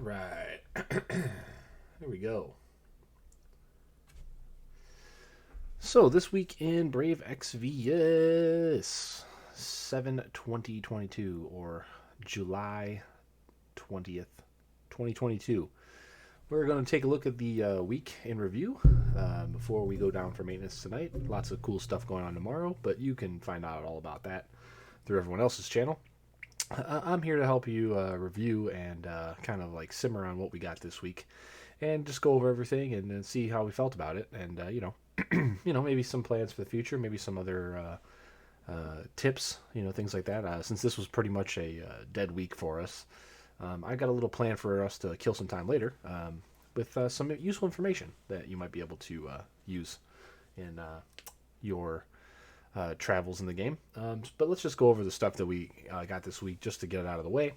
right. Here we go. So, this week in Brave Exvius, 7/20/22, or July 20th, 2022. We're going to take a look at the week in review before we go down for maintenance tonight. Lots of cool stuff going on tomorrow, but you can find out all about that through everyone else's channel. I'm here to help you review and kind of like simmer on what we got this week, and just go over everything and see how we felt about it, and maybe some plans for the future, maybe some other tips, things like that. Since this was pretty much a dead week for us, I got a little plan for us to kill some time later with some useful information that you might be able to use in your travels in the game. But let's just go over the stuff that we got this week just to get it out of the way.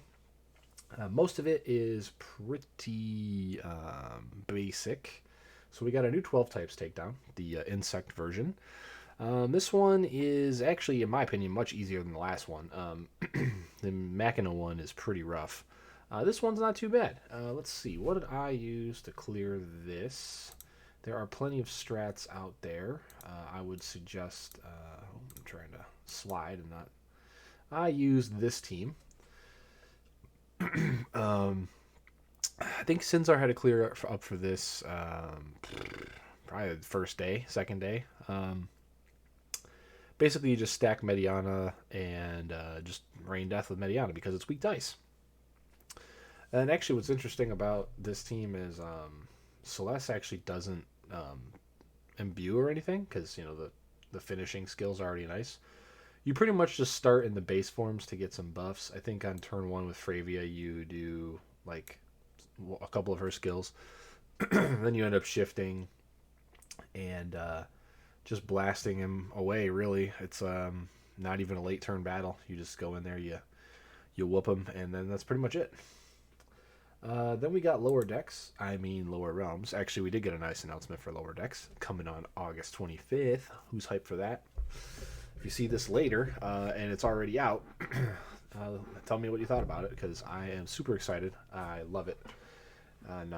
Most of it is pretty basic. So we got a new 12 types takedown, the insect version. This one is actually, in my opinion, much easier than the last one. The Machina one is pretty rough. This one's not too bad. Let's see, what did I use to clear this? There are plenty of strats out there. I would suggest, I'm trying to slide and not. I used this team. I think Sinzar had to clear up for this probably the first day, second day. Basically, you just stack Mediena and just rain death with Mediena because it's weak dice. And actually, what's interesting about this team is Celeste actually doesn't imbue or anything because the finishing skills are already nice. You pretty much just start in the base forms to get some buffs. I think on turn 1 with Fravia, you do like a couple of her skills. Then you end up shifting and just blasting him away, really. It's not even a late turn battle. You just go in there, you whoop him, and then that's pretty much it. Then we got lower realms. Actually, we did get a nice announcement for lower decks coming on August 25th. Who's hyped for that? If you see this later and it's already out, tell me what you thought about it, because I am super excited. I love it. And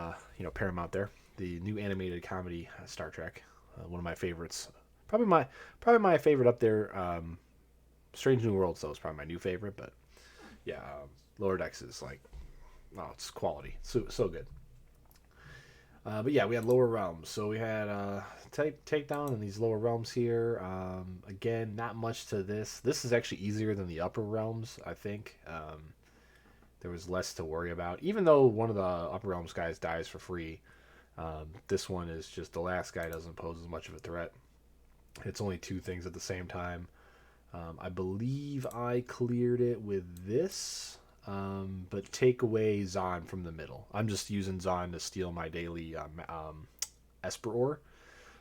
Paramount there, the new animated comedy Star Trek, one of my favorites. Probably my favorite up there. Strange New Worlds though is probably my new favorite, but yeah, Lower Decks is like, oh, it's quality, so good. But yeah, we had lower realms. So we had takedown in these lower realms here. Again, not much to this. This is actually easier than the upper realms, I think. There was less to worry about. Even though one of the upper realms guys dies for free, this one is just the last guy doesn't pose as much of a threat. It's only 2 things at the same time. I believe I cleared it with this. But take away Zahn from the middle. I'm just using Zahn to steal my daily Esper ore.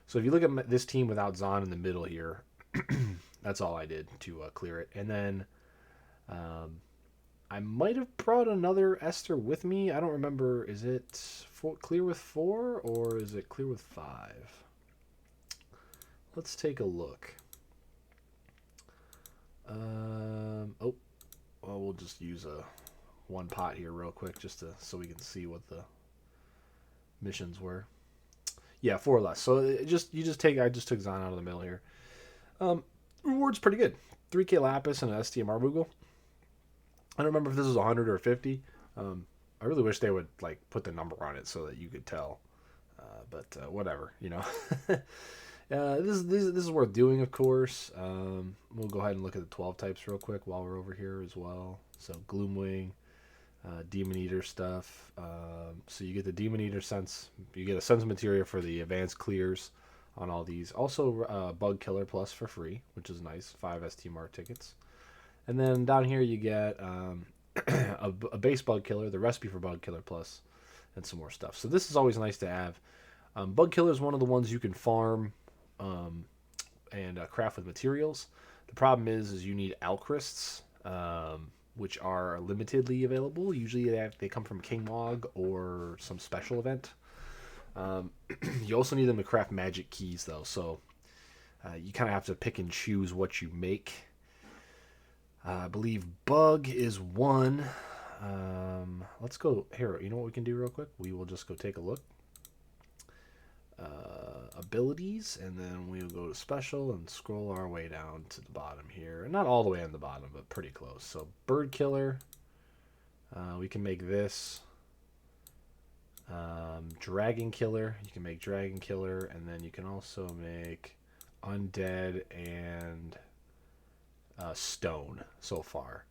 So if you look at this team without Zahn in the middle here, that's all I did to clear it. And then I might have brought another Esther with me. I don't remember. Is it clear with 4 or is it clear with 5? Let's take a look. Well, we'll just use one pot here real quick just so we can see what the missions were. Yeah, 4 or less. So I just took Zahn out of the middle here. Reward's pretty good. 3k Lapis and an STMR Moogle. I don't remember if this was 100 or 50. I really wish they would like put the number on it so that you could tell. But whatever, This is worth doing, of course. We'll go ahead and look at the 12 types real quick while we're over here as well. So Gloomwing, Demon Eater stuff. So you get the Demon Eater sense. You get a sense materia for the advanced clears on all these. Also Bug Killer Plus for free, which is nice. 5 STMR tickets. And then down here you get a base Bug Killer, the recipe for Bug Killer Plus, and some more stuff. So this is always nice to have. Bug Killer is one of the ones you can farm and craft with materials. The problem is you need Alchrists, which are limitedly available. Usually they come from King Mog or some special event. You also need them to craft magic keys, though, so you kind of have to pick and choose what you make. I believe Bug is 1. Let's go here. You know what we can do real quick? We will just go take a look. Abilities, and then we'll go to special and scroll our way down to the bottom here. Not all the way on the bottom, but pretty close. So bird killer. We can make this. Dragon killer. You can make dragon killer, and then you can also make undead and stone so far.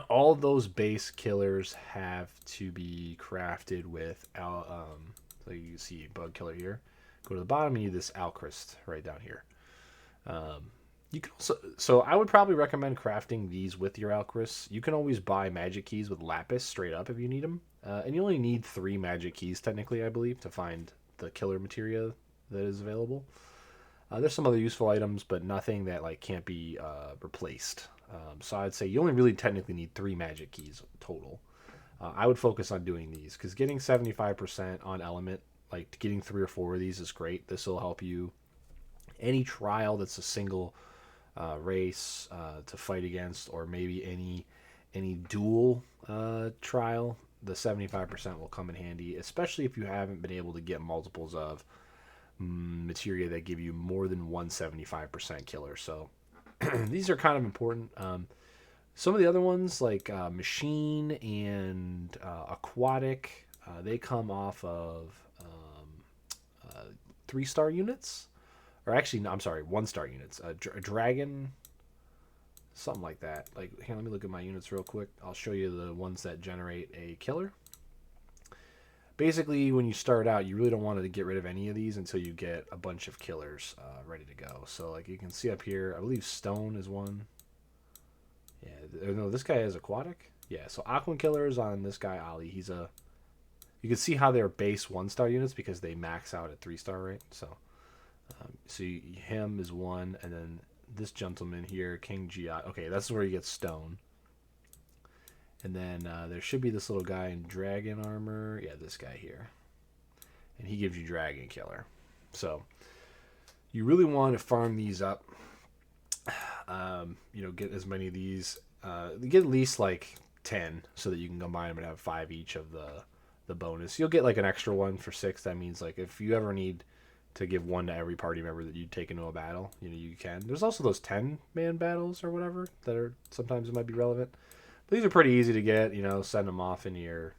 All those base killers have to be crafted with so you can see bug killer here. Go to the bottom, you need this Alchrist right down here. You can also, so I would probably recommend crafting these with your Alchrist. You can always buy magic keys with lapis straight up if you need them. And you only need 3 magic keys technically, I believe, to find the killer materia that is available. There's some other useful items, but nothing that like can't be replaced. So I'd say you only really technically need 3 magic keys total. I would focus on doing these because getting 75% on element, like getting 3 or 4 of these is great. This will help you any trial that's a single race to fight against, or maybe any dual trial. The 75% will come in handy, especially if you haven't been able to get multiples of materia that give you more than 175% killer. So these are kind of important. Some of the other ones like machine and aquatic, they come off of 3-star units, or actually no, I'm sorry, 1-star units. A dragon, something like that. Like, here, let me look at my units real quick. I'll show you the ones that generate a killer. Basically, when you start out, you really don't want to get rid of any of these until you get a bunch of killers ready to go. So, like, you can see up here, I believe stone is one. Yeah, no, this guy is aquatic. Yeah, so Aquan killers on this guy, Ali. He's a... You can see how they're base 1-star units because they max out at 3-star, right? So, him is 1, and then this gentleman here, King Gi. Okay, that's where you get stone. And then there should be this little guy in dragon armor. Yeah, this guy here. And he gives you dragon killer. So you really want to farm these up. Get as many of these. Get at least like 10 so that you can combine them and have 5 each of the bonus. You'll get like an extra one for 6. That means like if you ever need to give 1 to every party member that you take into a battle, you can. There's also those 10-man battles or whatever that are sometimes it might be relevant. But these are pretty easy to get. Send them off in your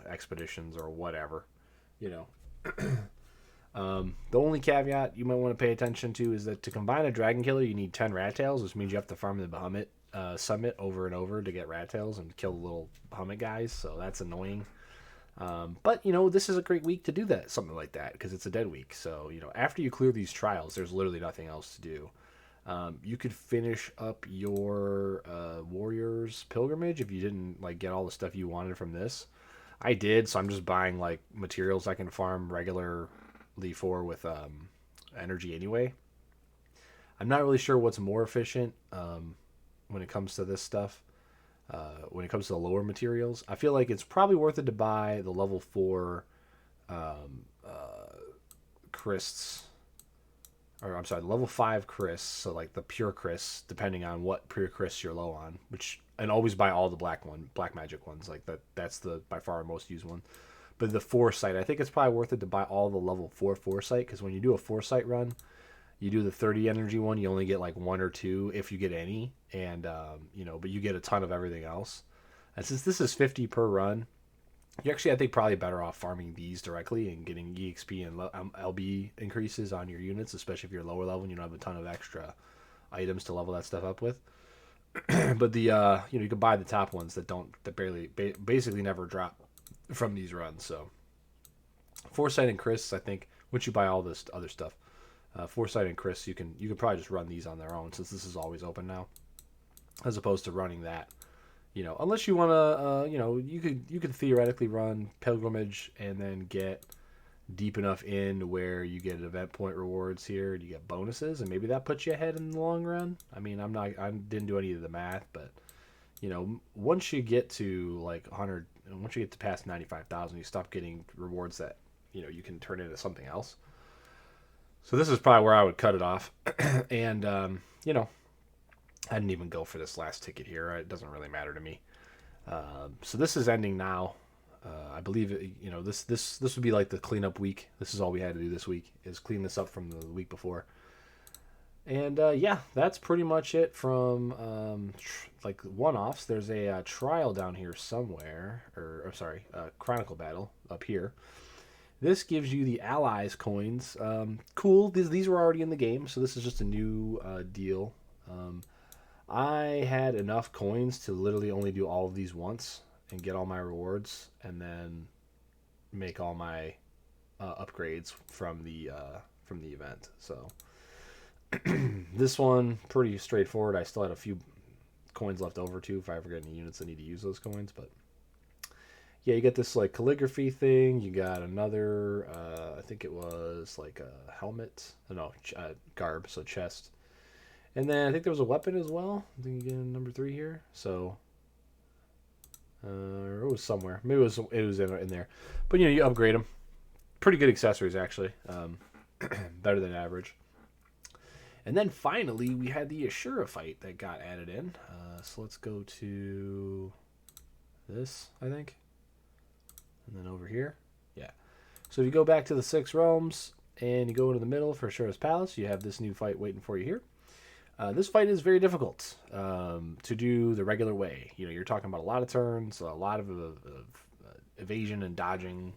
expeditions or whatever. The only caveat you might want to pay attention to is that to combine a dragon killer, you need 10 rat tails, which means you have to farm the Bahamut summit over and over to get rat tails and kill the little Bahamut guys. So that's annoying. But this is a great week to do that, something like that, because it's a dead week. So after you clear these trials, there's literally nothing else to do. You could finish up your warrior's pilgrimage if you didn't like get all the stuff you wanted from this. I did, so I'm just buying like materials I can farm regularly for with energy anyway. I'm not really sure what's more efficient when it comes to this stuff. When it comes to the lower materials, I feel like it's probably worth it to buy the level 4 Christs. Or I'm sorry, the level 5 Chris, so like the pure Chris, depending on what pure Chris you're low on, and always buy all the black magic ones, like that's the by far most used one. But the foresight, I think it's probably worth it to buy all the level 4 foresight, because when you do a foresight run, you do the 30 energy one, you only get like 1 or 2 if you get any, and but you get a ton of everything else. And since this is 50 per run, you're actually, I think, probably better off farming these directly and getting EXP and LB increases on your units, especially if you're lower level and you don't have a ton of extra items to level that stuff up with. But the you can buy the top ones that basically never drop from these runs. So Foresight and Chris, I think, once you buy all this other stuff, Foresight and Chris, you can probably just run these on their own since this is always open now, as opposed to running that. Unless you want to, you could theoretically run Pilgrimage and then get deep enough in where you get event point rewards here and you get bonuses, and maybe that puts you ahead in the long run. I mean, I didn't do any of the math, but once you get to like 100, once you get to past 95,000, you stop getting rewards that you can turn into something else. So this is probably where I would cut it off, and I didn't even go for this last ticket here. It doesn't really matter to me. So this is ending now. I believe this would be like the cleanup week. This is all we had to do this week, is clean this up from the week before. And yeah, that's pretty much it from like one-offs. There's a trial down here somewhere, or sorry, Chronicle Battle up here. This gives you the Allies coins. Cool. These were already in the game, so this is just a new deal. I had enough coins to literally only do all of these once and get all my rewards, and then make all my upgrades from the event. So this one pretty straightforward. I still had a few coins left over too if I ever get any units that need to use those coins, but yeah, you get this like calligraphy thing. You got another, I think it was like a helmet. No, garb, so chest. And then I think there was a weapon as well. I think you get number 3 here. So, it was somewhere. Maybe it was in there. But you upgrade them. Pretty good accessories actually. Better than average. And then finally we had the Ashura fight that got added in. So let's go to this, I think. And then over here. Yeah. So if you go back to the 6 realms and you go into the middle for Ashura's Palace, you have this new fight waiting for you here. This fight is very difficult to do the regular way. You're talking about a lot of turns, a lot of evasion and dodging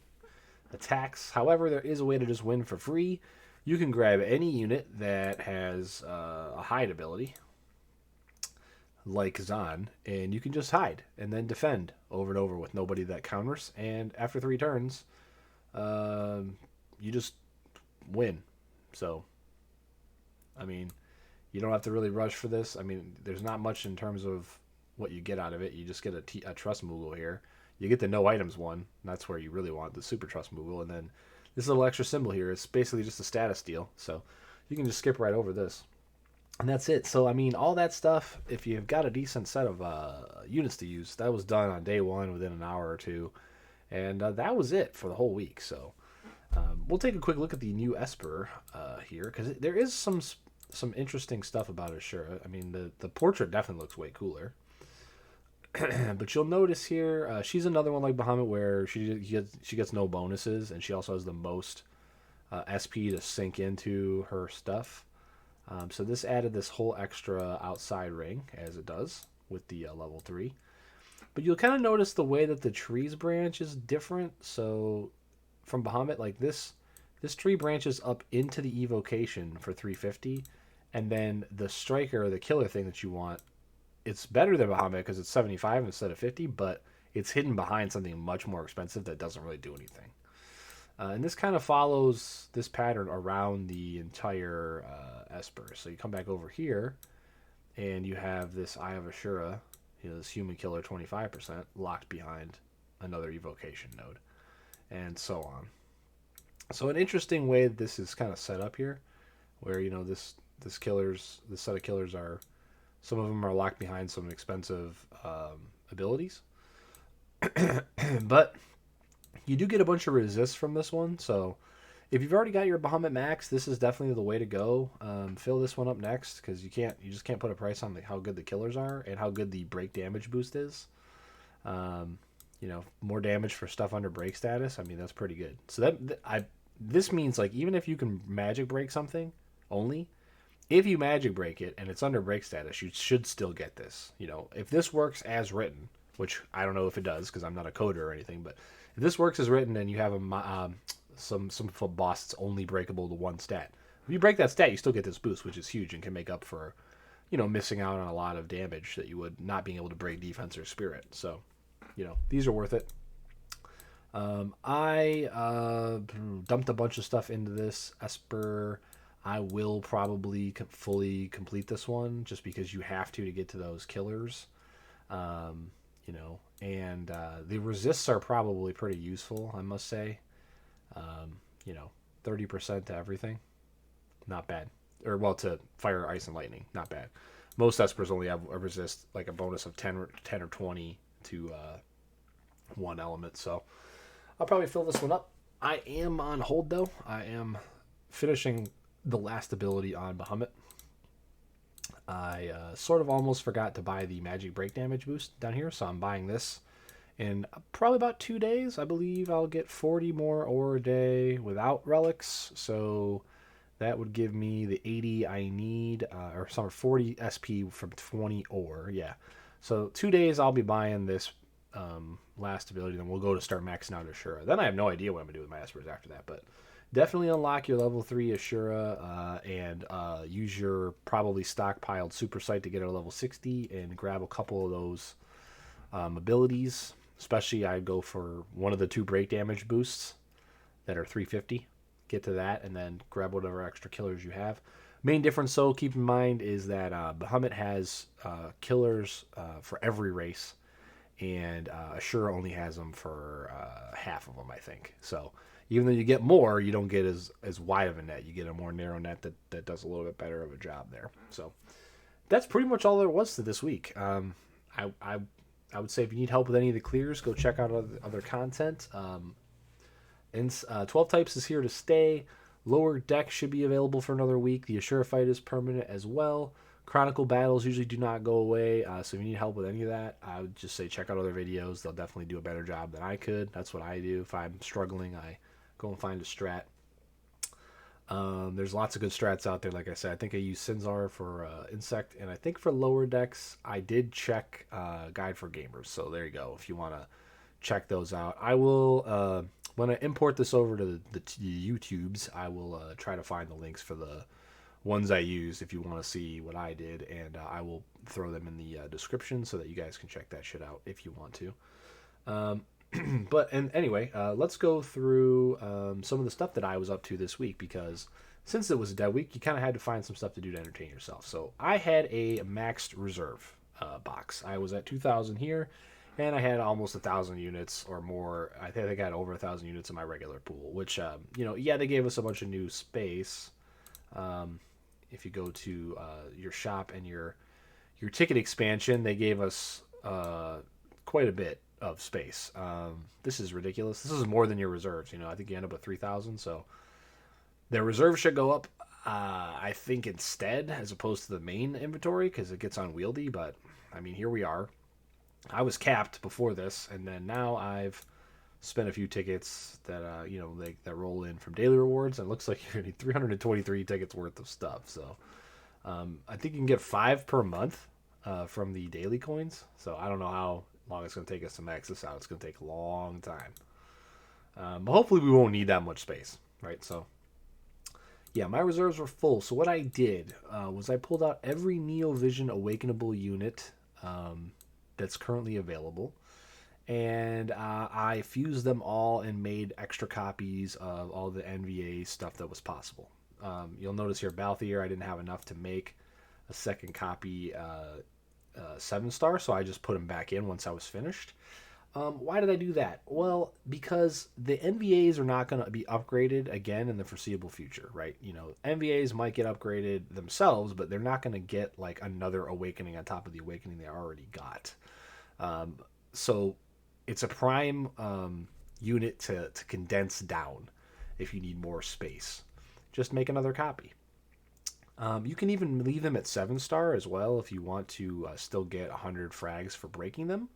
attacks. However, there is a way to just win for free. You can grab any unit that has a hide ability, like Zahn, and you can just hide and then defend over and over with nobody that counters. And after 3 turns, you just win. So, I mean, you don't have to really rush for this. I mean, there's not much in terms of what you get out of it. You just get a Trust Moogle here. You get the no items one. That's where you really want the Super Trust Moogle. And then this little extra symbol here is basically just a status deal. So you can just skip right over this. And that's it. So, I mean, all that stuff, if you've got a decent set of units to use, that was done on day 1 within an hour or 2. And that was it for the whole week. So we'll take a quick look at the new Esper here, because there is some interesting stuff about Ashura. I mean, the portrait definitely looks way cooler. But you'll notice here, she's another one like Bahamut where she gets no bonuses, and she also has the most SP to sink into her stuff. So this added this whole extra outside ring, as it does with the level 3. But you'll kind of notice the way that the trees branch is different. So from Bahamut, like this tree branches up into the evocation for 350, and then the striker, the killer thing that you want, it's better than Bahamut because it's 75 instead of 50, but it's hidden behind something much more expensive that doesn't really do anything. And this kind of follows this pattern around the entire Esper. So you come back over here, and you have this Eye of Ashura, this human killer 25% locked behind another evocation node, and so on. So an interesting way that this is kind of set up here, where this set of killers are, some of them are locked behind some expensive abilities, but you do get a bunch of resists from this one. So if you've already got your Bahamut max, this is definitely the way to go. Fill this one up next, because you just can't put a price on how good the killers are and how good the break damage boost is. More damage for stuff under break status. I mean, that's pretty good. So this means, like, even if you can magic break something only, if you magic break it and it's under break status, you should still get this. If this works as written, which I don't know if it does because I'm not a coder or anything, but if this works as written and you have some boss that's only breakable to 1 stat, if you break that stat, you still get this boost, which is huge and can make up for, missing out on a lot of damage that you would not being able to break defense or spirit. So, these are worth it. I dumped a bunch of stuff into this Esper. I will probably fully complete this one just because you have to get to those killers. And the resists are probably pretty useful, I must say. 30% to everything. Not bad. Or, well, to fire, ice, and lightning. Not bad. Most Espers only have a resist, like a bonus of 10 or 20 to one element. So I'll probably fill this one up. I am on hold, though. I am finishing the last ability on Bahamut. I sort of almost forgot to buy the magic break damage boost down here, so I'm buying this in probably about 2 days. I believe I'll get 40 more ore a day without relics, so that would give me the 80 I need, or sorry, 40 SP from 20 ore. Yeah, so 2 days I'll be buying this last ability, then we'll go to start maxing out Ashura. Then I have no idea what I'm gonna do with my Espers after that, but definitely unlock your level 3 Ashura, and use your probably stockpiled super sight to get her level 60 and grab a couple of those abilities. Especially I'd go for one of the 2 break damage boosts that are 350. Get to that and then grab whatever extra killers you have. Main difference, though, keep in mind, is that Bahamut has killers for every race, and Ashura only has them for half of them, I think. So even though you get more, you don't get as wide of a net. You get a more narrow net that does a little bit better of a job there. So that's pretty much all there was to this week. I would say if you need help with any of the clears, go check out other content. 12 types is here to stay. Lower deck should be available for another week. The Ashura fight is permanent as well. Chronicle battles usually do not go away, so if you need help with any of that, I would just say check out other videos. They'll definitely do a better job than I could. That's what I do. If I'm struggling, I go and find a strat. There's lots of good strats out there. Like I said, I think I use Sinzar for insect, and I think for lower decks, I did check Guide for Gamers. So there you go. If you want to check those out, I will when I import this over to the YouTubes, I will try to find the links for the ones I used if you want to see what I did, and I will throw them in the description so that you guys can check that shit out if you want to. Anyway, let's go through some of the stuff that I was up to this week, because since it was a dead week, you kind of had to find some stuff to do to entertain yourself. So I had a maxed reserve box. I was at 2,000 here, and I had almost 1,000 units or more. I think I got over 1,000 units in my regular pool, which, yeah, they gave us a bunch of new space. If you go to your shop and your ticket expansion, they gave us quite a bit of space. This is ridiculous. This is more than your reserves. I think you end up with 3,000. So their reserves should go up, I think, instead, as opposed to the main inventory, because it gets unwieldy. But I mean, here we are. I was capped before this, and then now I've spent a few tickets that that roll in from daily rewards, and it looks like you're gonna need 323 tickets worth of stuff. So I think you can get 5 per month from the daily coins. So I don't know how long it's gonna take us to max this out. It's gonna take a long time, but hopefully we won't need that much space, right? So yeah, my reserves were full. So what I did was I pulled out every Neovision Awakenable unit that's currently available, and I fused them all and made extra copies of all the NVA stuff that was possible. You'll notice here, Balthier, I didn't have enough to make a second copy 7-star, so I just put them back in once I was finished. Why did I do that? Well, because the NVAs are not going to be upgraded again in the foreseeable future, right? NVAs might get upgraded themselves, but they're not going to get like another awakening on top of the awakening they already got. So it's a prime unit to condense down if you need more space. Just make another copy. You can even leave them at 7-star as well if you want to still get 100 frags for breaking them.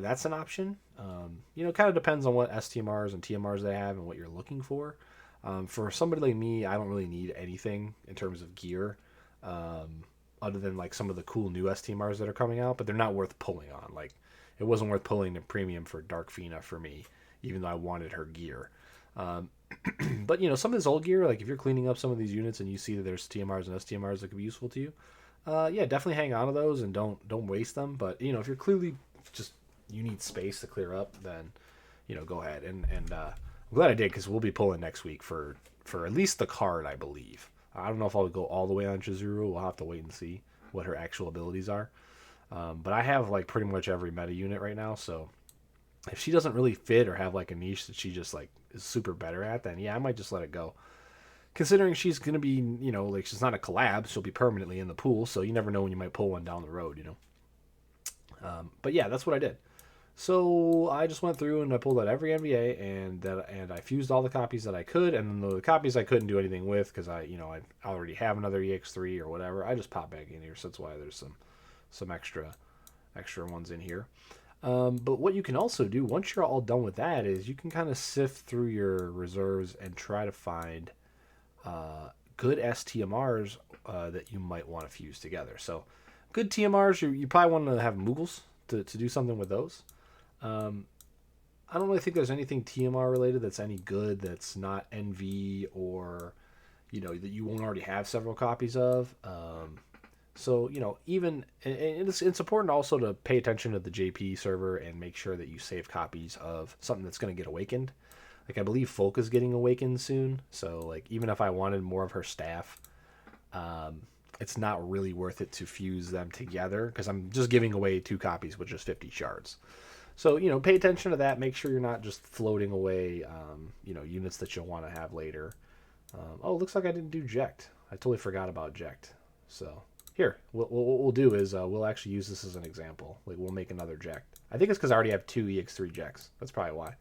That's an option. Kind of depends on what STMRs and TMRs they have and what you're looking for. For somebody like me, I don't really need anything in terms of gear, other than like some of the cool new STMRs that are coming out, but they're not worth pulling on. Like, it wasn't worth pulling the premium for Dark Fina for me, even though I wanted her gear. But some of this old gear, like if you're cleaning up some of these units and you see that there's TMRs and STMRs that could be useful to you, yeah, definitely hang on to those and don't waste them. But if you're clearly just you need space to clear up, then go ahead. And I'm glad I did, because we'll be pulling next week for at least the card, I believe. I don't know if I'll go all the way on Chizuru. We'll have to wait and see what her actual abilities are. But I have like pretty much every meta unit right now, so if she doesn't really fit or have like a niche that she just like is super better at, then yeah, I might just let it go. Considering she's gonna be, like she's not a collab, she'll be permanently in the pool, so you never know when you might pull one down the road, But yeah, that's what I did. So I just went through and I pulled out every NVA and I fused all the copies that I could, and then the copies I couldn't do anything with because I already have another EX3 or whatever. I just pop back in here, so that's why there's some extra ones in here. But what you can also do once you're all done with that is you can kind of sift through your reserves and try to find good STMRs that you might want to fuse together. So good TMRs, you probably want to have Moogles to do something with those. I don't really think there's anything TMR related that's any good that's not NV or that you won't already have several copies of. So even and it's important also to pay attention to the JP server and make sure that you save copies of something that's going to get awakened. Like I believe Folk is getting awakened soon, so like even if I wanted more of her staff, it's not really worth it to fuse them together because I'm just giving away 2 copies with just 50 shards. So pay attention to that. Make sure you're not just floating away units that you'll want to have later. Oh, looks like I didn't do Ject. I totally forgot about Ject. So here, what we'll do is we'll actually use this as an example. Like we'll make another Ject. I think it's because I already have 2 EX3 Jects. That's probably why.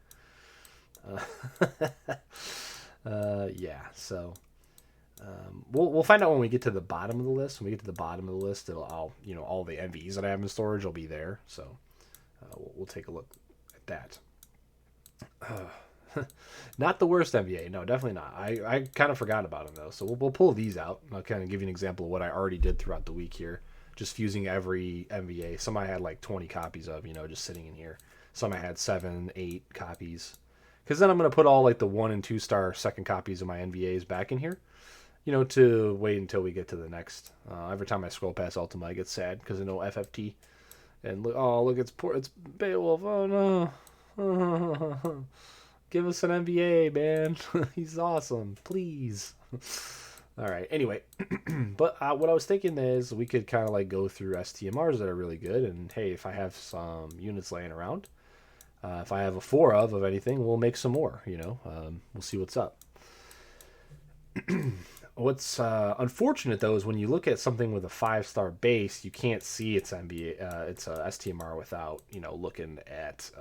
Yeah. So we'll find out when we get to the bottom of the list. When we get to the bottom of the list, all the NVs that I have in storage will be there. So we'll take a look at that. Not the worst NVA. No, definitely not. I kind of forgot about them, though. So we'll pull these out. I'll kind of give you an example of what I already did throughout the week here. Just fusing every NVA. Some I had like 20 copies of, just sitting in here. Some I had 7, 8 copies. Because then I'm going to put all like the 1 and 2 star second copies of my NVAs back in here. To wait until we get to the next. Every time I scroll past Ultima, I get sad because I know FFT. And look, it's Beowulf. Oh no. Give us an NBA, man. He's awesome. Please. All right. Anyway, but what I was thinking is we could kind of like go through STMRs that are really good. And hey, if I have some units laying around, if I have a 4 of anything, we'll make some more. We'll see what's up. What's unfortunate though is when you look at something with a 5-star base, you can't see its NBA, it's a STMR without looking at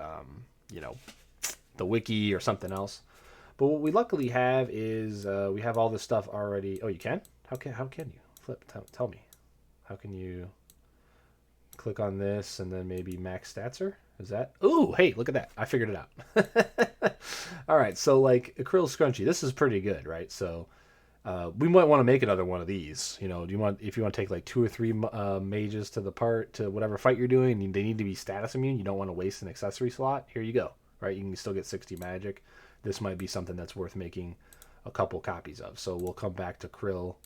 the wiki or something else. But what we luckily have is we have all this stuff already. Oh, you can? How can you flip? Tell me. How can you click on this and then maybe max statser? Is that? Ooh, hey, look at that! I figured it out. All right, so like Acryl Scrunchy, this is pretty good, right? So. We might want to make another one of these. If you want to take like 2 or 3 mages to whatever fight you're doing, they need to be status immune. You don't want to waste an accessory slot. Here you go. Right, you can still get 60 magic. This might be something that's worth making a couple copies of. So we'll come back to Krill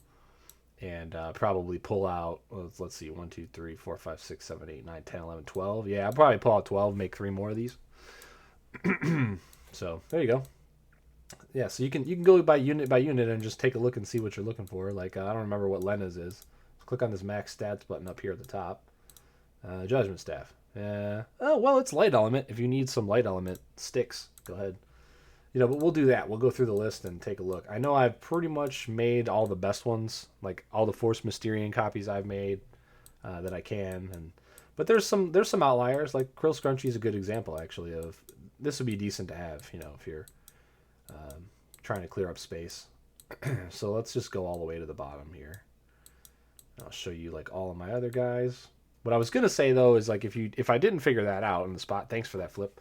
and probably pull out. Let's see, 1, 2, 3, 4, 5, 6, 7, 8, 9, 10, 11, 12. Yeah, I'll probably pull out 12, make 3 more of these. So there you go. Yeah, so you can go by unit and just take a look and see what you're looking for. Like I don't remember what Lena's is. Click on this max stats button up here at the top. Judgment staff. Yeah. Oh well, it's light element. If you need some light element sticks, go ahead. But we'll do that. We'll go through the list and take a look. I know I've pretty much made all the best ones, like all the Force Mysterian copies I've made that I can. But there's some outliers. Like Krill Scrunchy is a good example actually of this would be decent to have. If you're trying to clear up space. So let's just go all the way to the bottom here. I'll show you like all of my other guys. What I was gonna say though is like if I didn't figure that out on the spot, thanks for that flip.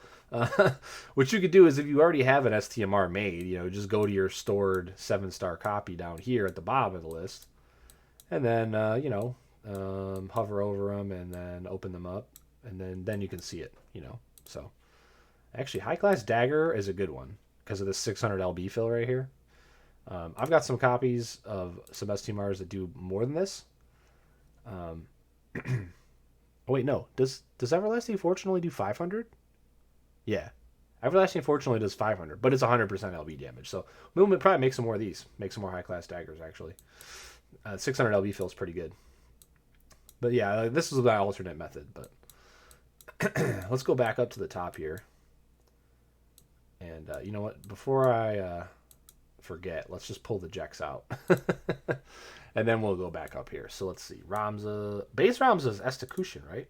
What you could do is if you already have an STMR made, just go to your stored 7-star copy down here at the bottom of the list, and then hover over them and then open them up, and then you can see it. So actually, high class dagger is a good one. Because of this 600 LB fill right here. I've got some copies of some STMRs that do more than this. Oh wait, no. Does Everlasting Fortune only do 500? Yeah. Everlasting Fortune only does 500, but it's 100% LB damage. So we'll probably make some more of these. Make some more high-class daggers, actually. 600 LB feels pretty good. But yeah, this is my alternate method. But let's go back up to the top here. And you know what? Before I forget, let's just pull the Jex out. And then we'll go back up here. So let's see. Ramza. Base Ramza is Execution, right?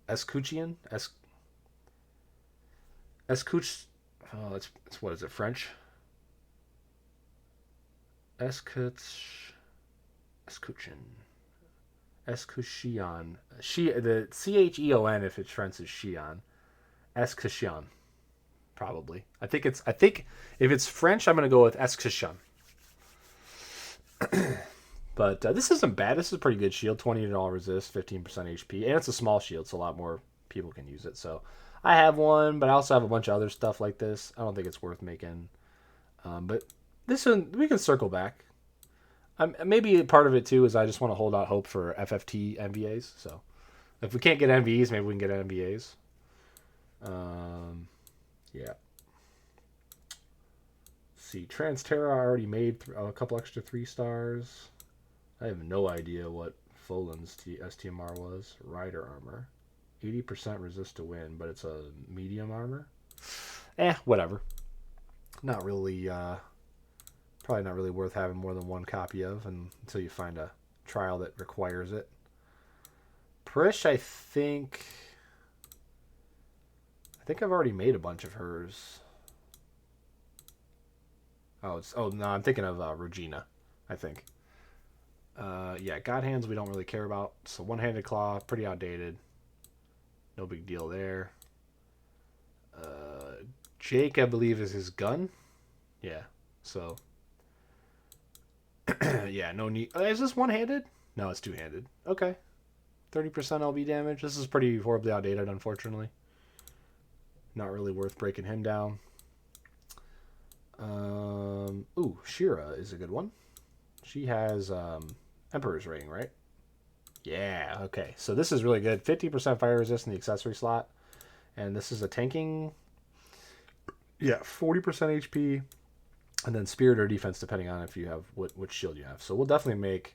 Escuchian? Escuch... Oh, it's what is it, French? Escuch... Escuchian. Escuchian. The Cheon if it's French is Xian. Escuchian. Probably. I think if it's French, I'm gonna go with Escuchian. But this isn't bad. This is a pretty good shield. 20 resist, 15% HP, and it's a small shield, so a lot more people can use it. So I have one, but I also have a bunch of other stuff like this. I don't think it's worth making. But this one we can circle back. Maybe part of it too is I just want to hold out hope for FFT NVAs. So if we can't get NVs, maybe we can get NVAs. Yeah. See, Transterra already made a couple extra 3 stars. I have no idea what Folan's STMR was. Rider armor. 80% resist to wind, but it's a medium armor. Whatever. Not really, probably not really worth having more than one copy of until you find a trial that requires it. Prish, I think I've already made a bunch of hers. Oh no, I'm thinking of Regina, I think. Yeah, God Hands we don't really care about. So One-Handed Claw, pretty outdated. No big deal there. Jake, I believe, is his gun. Yeah, so... yeah, no need... is this one-handed? No, it's two-handed. Okay. 30% LB damage. This is pretty horribly outdated, unfortunately. Not really worth breaking him down. Ooh, Shira is a good one. She has Emperor's Ring, right? Yeah, okay. So this is really good. 50% fire resist in the accessory slot. And this is a tanking... yeah, 40% HP. And then spirit or defense, depending on if you have which shield you have. So we'll definitely make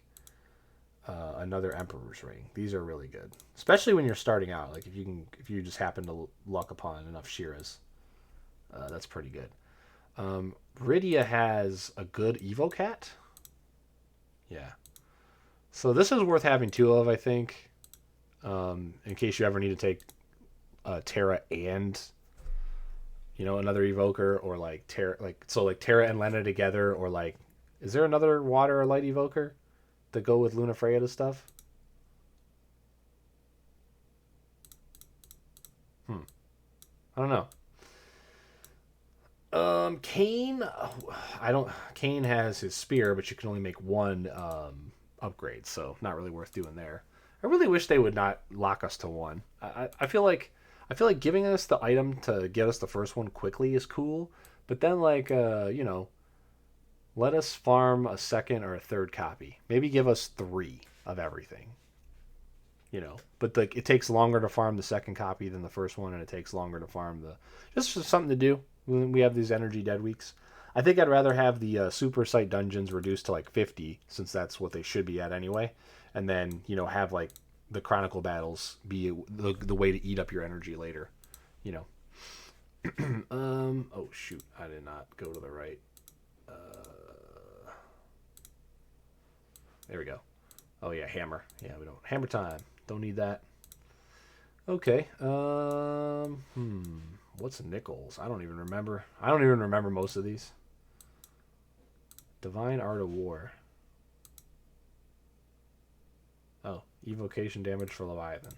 another Emperor's Ring. These are really good. Especially when you're starting out. Like if you just happen to luck upon enough Shiras. That's pretty good. Rydia has a good Evocat. Yeah. So this is worth having 2 of, I think. In case you ever need to take Terra and another Evoker, or like Terra and Lena together, or like is there another water or light Evoker to go with Luna Freya stuff? I don't know. Kane, Kane has his spear, but you can only make 1 upgrade, so not really worth doing there. I really wish they would not lock us to 1. I feel like giving us the item to get us the first one quickly is cool, but then let us farm a second or a third copy. Maybe give us 3 of everything. But it takes longer to farm the second copy than the first one, and it takes longer to farm just something to do when we have these energy dead weeks. I think I'd rather have the super site dungeons reduced to like 50, since that's what they should be at anyway, and then have like the chronicle battles be the way to eat up your energy later. Oh shoot, I did not go to the right. There we go. Oh yeah, hammer. Yeah, we don't hammer time. Don't need that. Okay. What's Nichols? I don't even remember. I don't even remember most of these. Divine Art of War. Oh, evocation damage for Leviathan.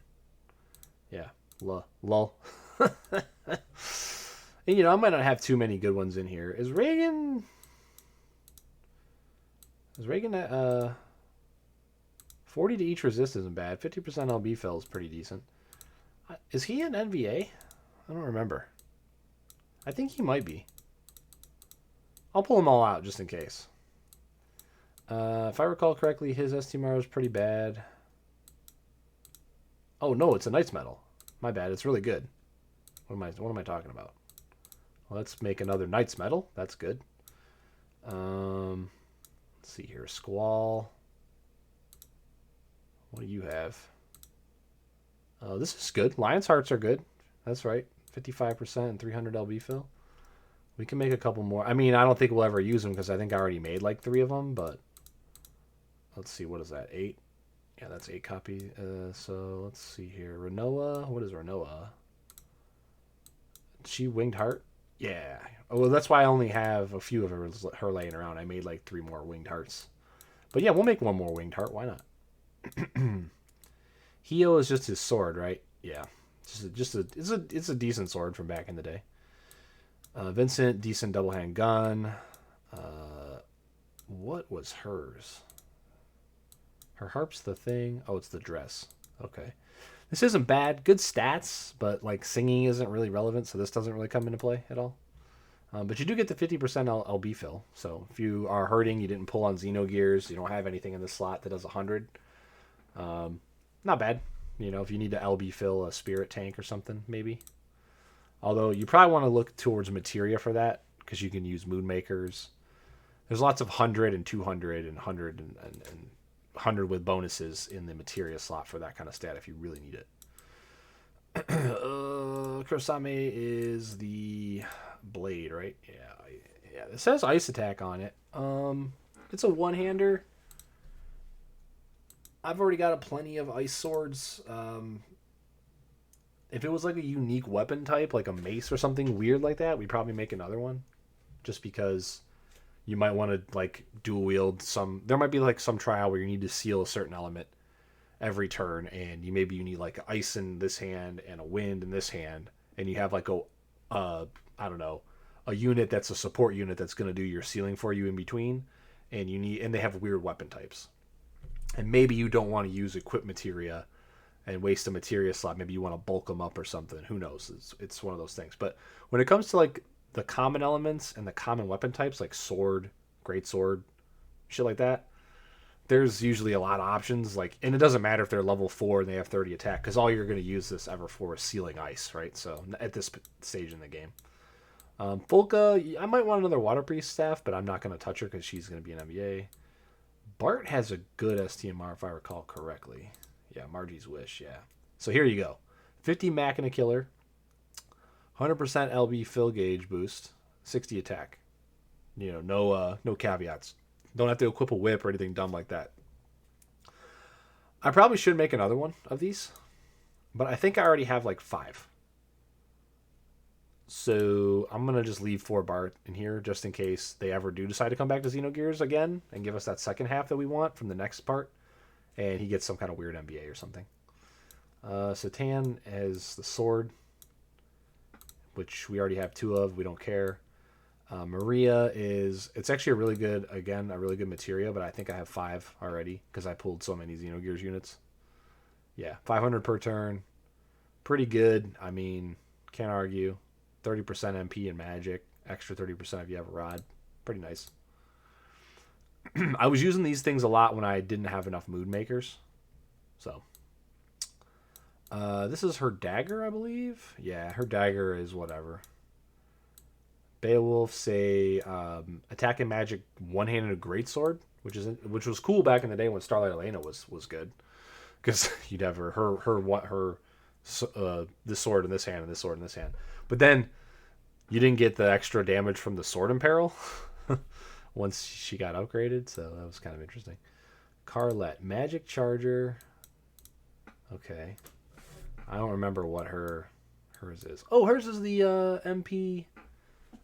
Yeah, lol. And I might not have too many good ones in here. Is Reagan 40 to each resist isn't bad. 50% LB fill is pretty decent. Is he an NVA? I don't remember. I think he might be. I'll pull them all out just in case. If I recall correctly, his STMR is pretty bad. Oh no, it's a Knight's Medal. My bad. It's really good. What am I talking about? Well, let's make another Knight's Medal. That's good. Let's see here. Squall. What do you have? This is good. Lion's Hearts are good. That's right. 55% and 300 LB fill. We can make a couple more. I mean, I don't think we'll ever use them because I think I already made like 3 of them, but let's see. What is that? 8? Yeah, that's 8 copy. So let's see here. Renoa. What is Renoa? She Winged Heart? Yeah. Oh, well, that's why I only have a few of her laying around. I made like 3 more Winged Hearts. But yeah, we'll make 1 more Winged Heart. Why not? Hio is just his sword, right? Yeah. It's a decent sword from back in the day. Vincent, decent double hand gun. What was hers? Her harp's the thing. Oh, it's the dress. Okay. This isn't bad. Good stats, but like singing isn't really relevant, so this doesn't really come into play at all. But you do get the 50% LB fill. So if you are hurting, you didn't pull on Xenogears, you don't have anything in the slot that does 100. Not bad. You know, if you need to LB fill a spirit tank or something, maybe. Although you probably want to look towards materia for that, because you can use moon makers. There's lots of 100 and 200 and 100 and 100 with bonuses in the materia slot for that kind of stat if you really need it. Kurosame is the blade, right? Yeah. It says ice attack on it. It's a one-hander. I've already got plenty of ice swords. If it was like a unique weapon type, like a mace or something weird like that, we'd probably make another one. Just because you might want to like dual wield some. There might be like some trial where you need to seal a certain element every turn, and you need like ice in this hand and a wind in this hand, and you have like I don't know, a unit that's a support unit that's going to do your sealing for you in between, and they have weird weapon types, and maybe you don't want to use equip materia and waste a materia slot. Maybe you want to bulk them up or something. Who knows? It's one of those things. But when it comes to like the common elements and the common weapon types, like sword, great sword, shit like that, there's usually a lot of options. Like, and it doesn't matter if they're level 4 and they have 30 attack, because all you're going to use this ever for is sealing ice, right? So at this stage in the game, Folka, I might want another Water Priest staff, but I'm not going to touch her because she's going to be an MVA. Bart has a good STMR if I recall correctly. Yeah, Margie's Wish, yeah. So here you go. 50 Machina Killer, 100% LB fill gauge boost, 60 attack. You know, no caveats. Don't have to equip a whip or anything dumb like that. I probably should make another one of these, but I think I already have like 5. So I'm going to just leave 4 Bart in here just in case they ever do decide to come back to Xenogears again and give us that second half that we want from the next part, and he gets some kind of weird MBA or something. Satan has the sword, which we already have 2 of. We don't care. Maria it's actually a really good materia, but I think I have 5 already because I pulled so many Xenogears units. Yeah, 500 per turn. Pretty good. I mean, can't argue. 30% MP in magic. Extra 30% if you have a rod. Pretty nice. I was using these things a lot when I didn't have enough mood makers. So. This is her dagger, I believe. Yeah, her dagger is whatever. Beowulf, say, attack and magic one-handed greatsword, which was cool back in the day when Starlight Elena was good, because you'd have this sword in this hand and this sword in this hand, but then you didn't get the extra damage from the sword in peril once she got upgraded, so that was kind of interesting. Carlette, magic charger. Okay, I don't remember what hers is. Oh, hers is the MP.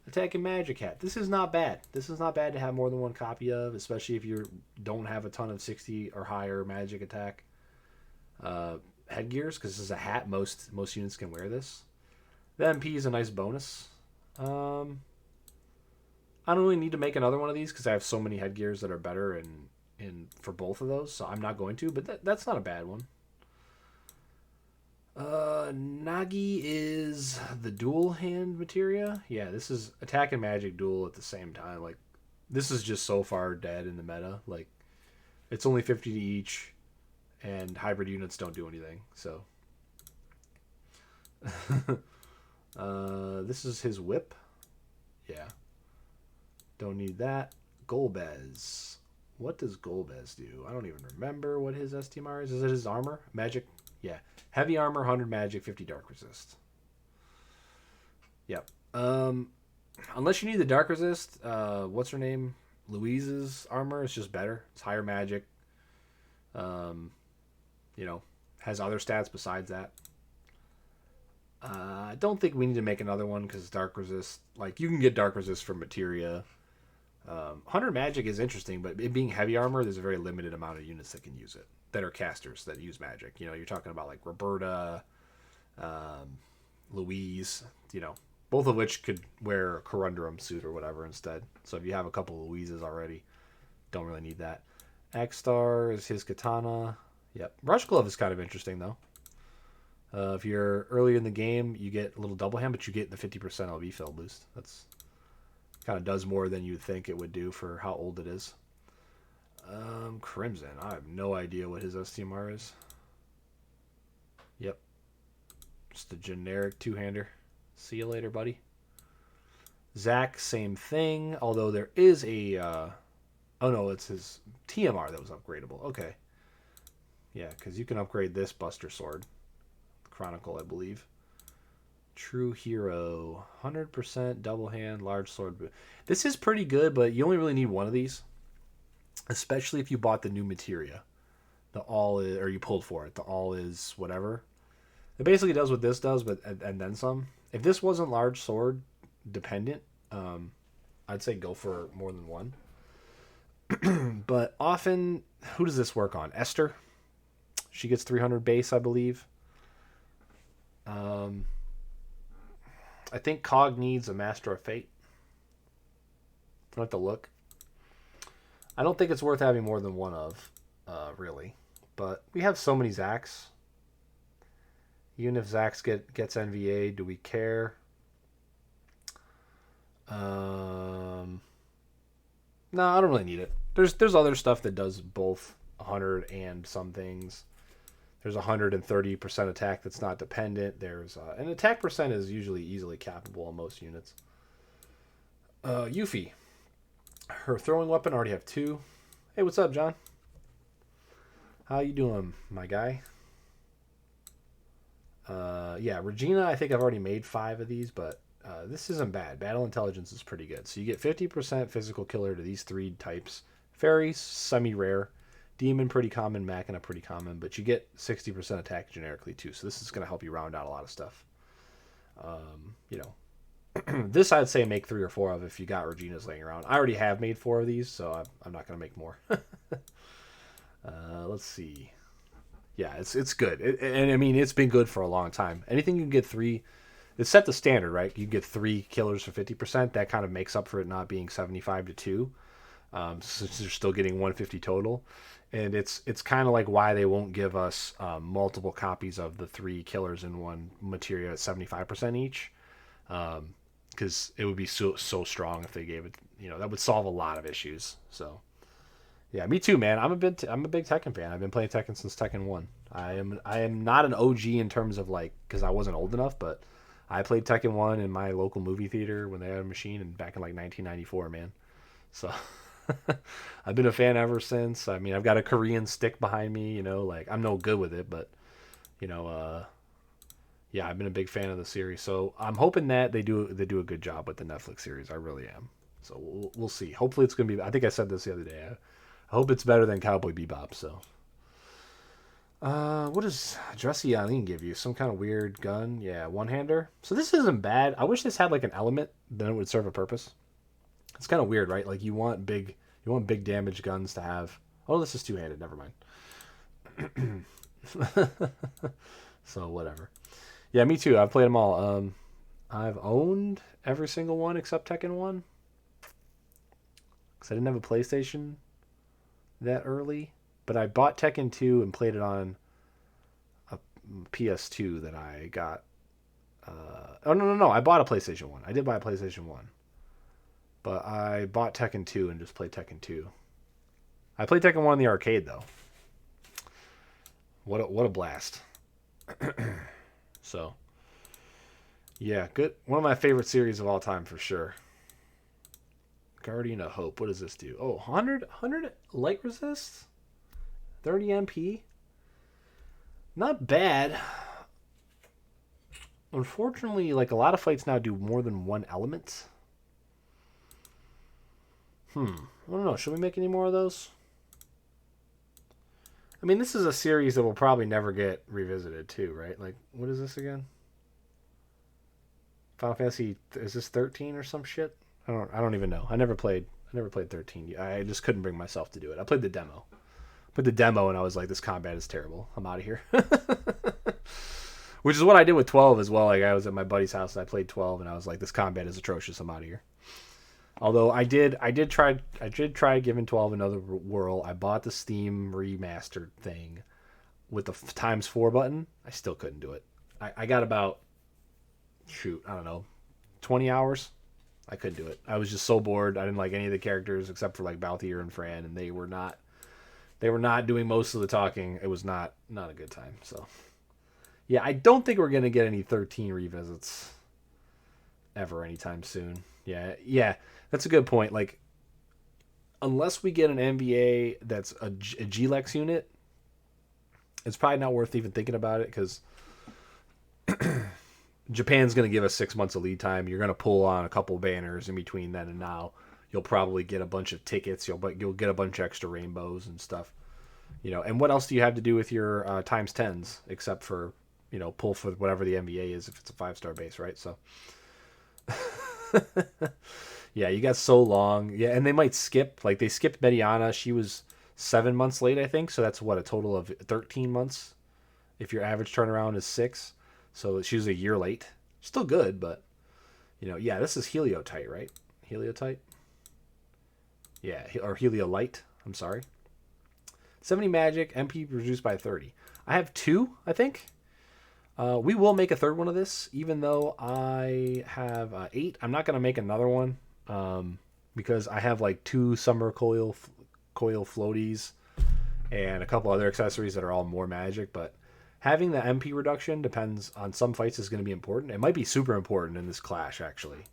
Attack and magic hat. This is not bad. This is not bad to have more than 1 copy of, especially if you don't have a ton of 60 or higher magic attack headgears, because this is a hat. Most units can wear this. The MP is a nice bonus. I don't really need to make another one of these because I have so many headgears that are better in for both of those, so I'm not going to, but that's not a bad one. Nagi is the dual hand materia. Yeah, this is attack and magic dual at the same time. Like, this is just so far dead in the meta. Like, it's only 50 to each, and hybrid units don't do anything. So, this is his whip. Yeah, don't need that. Golbez. What does Golbez do? I don't even remember what his STMR is. Is it his armor? Magic? Yeah. Heavy armor, 100 magic, 50 dark resist. Yep. Unless you need the dark resist, what's her name? Louise's armor is just better. It's higher magic. you know, has other stats besides that. I don't think we need to make another one because Dark Resist, like, you can get Dark Resist from Materia. 100 Magic is interesting, but it being heavy armor, there's a very limited amount of units that can use it, that are casters that use magic. You know, you're talking about like Roberta, Louise, you know, both of which could wear a Corundrum suit or whatever instead. So if you have a couple of Louises already, don't really need that. X-Star is his katana. Yep. Rush Glove is kind of interesting, though. If you're earlier in the game, you get a little double hand, but you get the 50% LB fill boost. That's kind of does more than you'd think it would do for how old it is. Crimson. I have no idea what his STMR is. Yep. Just a generic two-hander. See you later, buddy. Zach, same thing. Although there is a... oh, no, it's his TMR that was upgradable. Okay. Yeah, because you can upgrade this Buster Sword. Chronicle, I believe. True Hero. 100% double hand, large sword. This is pretty good, but you only really need one of these. Especially if you bought the new materia. The all is, or you pulled for it. The all is whatever. It basically does what this does, but and then some. If this wasn't large sword dependent, I'd say go for more than one. But often, who does this work on? Esther. She gets 300 base, I believe. I think Cog needs a Master of Fate. I'll have to look. I don't think it's worth having more than one of, really. But we have so many Zax. Even if Zax gets NVA, do we care? No, I don't really need it. There's other stuff that does both 100 and some things. There's 130% attack that's not dependent. There's an attack percent is usually easily cappable on most units. Yuffie. Her throwing weapon, I already have 2. Hey, what's up, John? How you doing, my guy? Yeah, Regina, I think I've already made 5 of these, but this isn't bad. Battle Intelligence is pretty good. So you get 50% physical killer to these 3 types. Fairies, semi-rare. Demon, pretty common. Machina, pretty common. But you get 60% attack generically, too. So this is going to help you round out a lot of stuff. You know, this I'd say make 3 or 4 of if you got Regina's laying around. I already have made 4 of these, so I'm not going to make more. Let's see. Yeah, it's good. And I mean, it's been good for a long time. Anything you can get 3... It's set the standard, right? You get 3 killers for 50%. That kind of makes up for it not being 75 to 2. Since you're still getting 150 total. And it's kind of like why they won't give us multiple copies of the 3 killers in one materia at 75% each. Because it would be so strong if they gave it, you know, that would solve a lot of issues. So, yeah, me too, man. I'm a big Tekken fan. I've been playing Tekken since Tekken 1. I am not an OG in terms of like, because I wasn't old enough, but I played Tekken 1 in my local movie theater when they had a machine and back in like 1994, man. So I've been a fan ever since. I mean, I've got a Korean stick behind me, you know, like I'm no good with it, but you know, yeah, I've been a big fan of the series. So I'm hoping that they do a good job with the Netflix series. I really am. So we'll see. Hopefully it's going to be, I think I said this the other day. I hope it's better than Cowboy Bebop. So, what does Dressy Eileen give you? Some kind of weird gun? Yeah, one-hander. So this isn't bad. I wish this had like an element, then it would serve a purpose. It's kind of weird, right? Like you want big damage guns to have. Oh, this is two-handed. Never mind. So whatever. Yeah, me too. I've played them all. I've owned every single one except Tekken 1. Because I didn't have a PlayStation that early. But I bought Tekken 2 and played it on a PS2 that I got. Oh, no. I bought a PlayStation 1. I did buy a PlayStation 1. But I bought Tekken 2 and just played Tekken 2. I played Tekken 1 in the arcade, though. What a blast. So, yeah, good. One of my favorite series of all time for sure. Guardian of Hope. What does this do? Oh, 100 light resist? 30 MP? Not bad. Unfortunately, like a lot of fights now do more than one element. I don't know. Should we make any more of those? I mean, this is a series that will probably never get revisited too, right? Like, what is this again? Final Fantasy, is this 13 or some shit? I don't even know. I never played 13. I just couldn't bring myself to do it. I played the demo. Played the demo and I was like, this combat is terrible. I'm out of here. Which is what I did with 12 as well. Like, I was at my buddy's house and I played 12 and I was like, this combat is atrocious. I'm out of here. Although I did try giving 12 another whirl. I bought the Steam remastered thing with the ×4 button. I still couldn't do it. I got about, I don't know, 20 hours. I couldn't do it. I was just so bored. I didn't like any of the characters except for like Balthier and Fran, and they were not doing most of the talking. It was not a good time. So yeah, I don't think we're gonna get any 13 revisits ever anytime soon. Yeah, that's a good point. Like, unless we get an NVA that's a GLEX unit, it's probably not worth even thinking about it because Japan's going to give us 6 months of lead time. You're going to pull on a couple banners in between then and now. You'll probably get a bunch of tickets. You'll get a bunch of extra rainbows and stuff. And what else do you have to do with your ×10s except for, pull for whatever the NVA is if it's a 5-star base, right? So, yeah, you got so long. Yeah, and they might skip. Like, they skipped Mediena. She was 7 months late, I think. So that's what, a total of 13 months if your average turnaround is 6. So she was a year late. Still good, but, yeah, this is Heliotite, right? Heliotite? Yeah, or Heliolite. I'm sorry. 70 magic, MP reduced by 30. I have 2, I think. We will make a third one of this, even though I have 8. I'm not going to make another one because I have like 2 summer coil floaties and a couple other accessories that are all more magic, but having the MP reduction depends on some fights is going to be important. It might be super important in this clash, actually.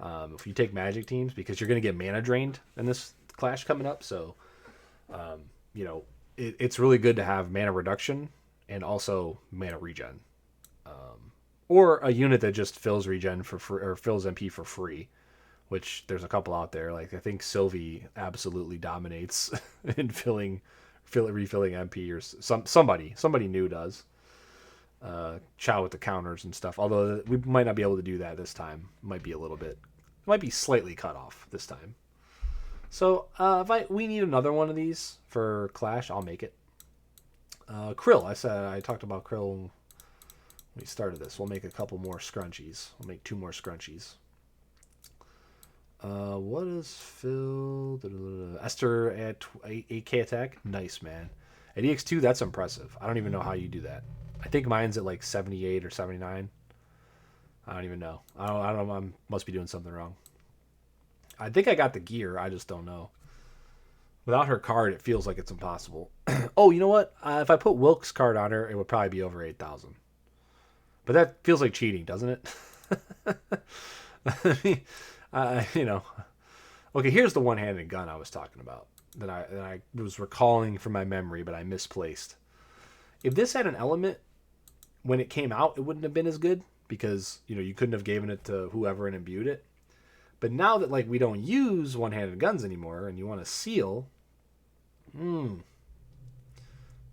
If you take magic teams, because you're going to get mana drained in this clash coming up. So, it's really good to have mana reduction and also mana regen. Or a unit that just fills regen for free, or fills MP for free, which there's a couple out there. Like, I think Sylvie absolutely dominates in refilling MP, or somebody new does. Chow with the counters and stuff. Although we might not be able to do that this time. Might be slightly cut off this time. So if we need another one of these for Clash, I'll make it. Krill. I talked about Krill when we started this. We'll make a couple more scrunchies. We'll make 2 more scrunchies. What is Phil? Esther at 8k attack. Nice, man. At EX2, that's impressive. I don't even know how you do that. I think mine's at like 78 or 79. I don't even know. I don't know. I must be doing something wrong. I think I got the gear. I just don't know. Without her card, it feels like it's impossible. Oh, you know what? If I put Wilk's card on her, it would probably be over 8,000. But that feels like cheating, doesn't it? I mean, Okay, here's the one-handed gun I was talking about that I was recalling from my memory, but I misplaced. If this had an element when it came out, it wouldn't have been as good because you couldn't have given it to whoever and imbued it. But now that we don't use one-handed guns anymore, and you want to seal,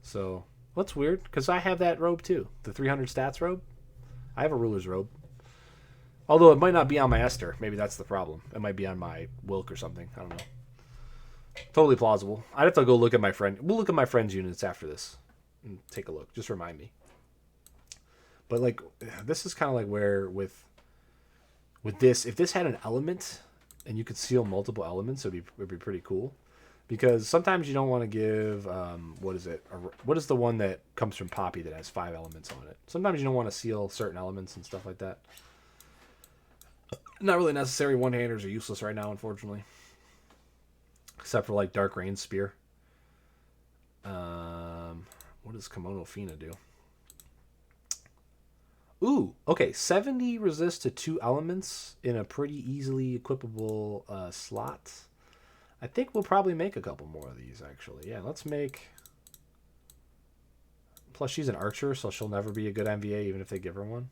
so that's weird because I have that robe too, the 300 stats robe. I have a ruler's robe. Although it might not be on my Esther. Maybe that's the problem. It might be on my Wilk or something. I don't know. Totally plausible. I'd have to go look at my friend. We'll look at my friend's units after this and take a look. Just remind me. But this is kind of like where with this, if this had an element and you could seal multiple elements, it'd be pretty cool. Because sometimes you don't want to give, what is it? What is the one that comes from Poppy that has 5 elements on it? Sometimes you don't want to seal certain elements and stuff like that. Not really necessary. One-handers are useless right now, unfortunately. Except for Dark Rain Spear. What does Kimono Fina do? Ooh, okay. 70 resist to 2 elements in a pretty easily equipable slot. I think we'll probably make a couple more of these, actually. Yeah, let's make... Plus, she's an archer, so she'll never be a good NVA, even if they give her one.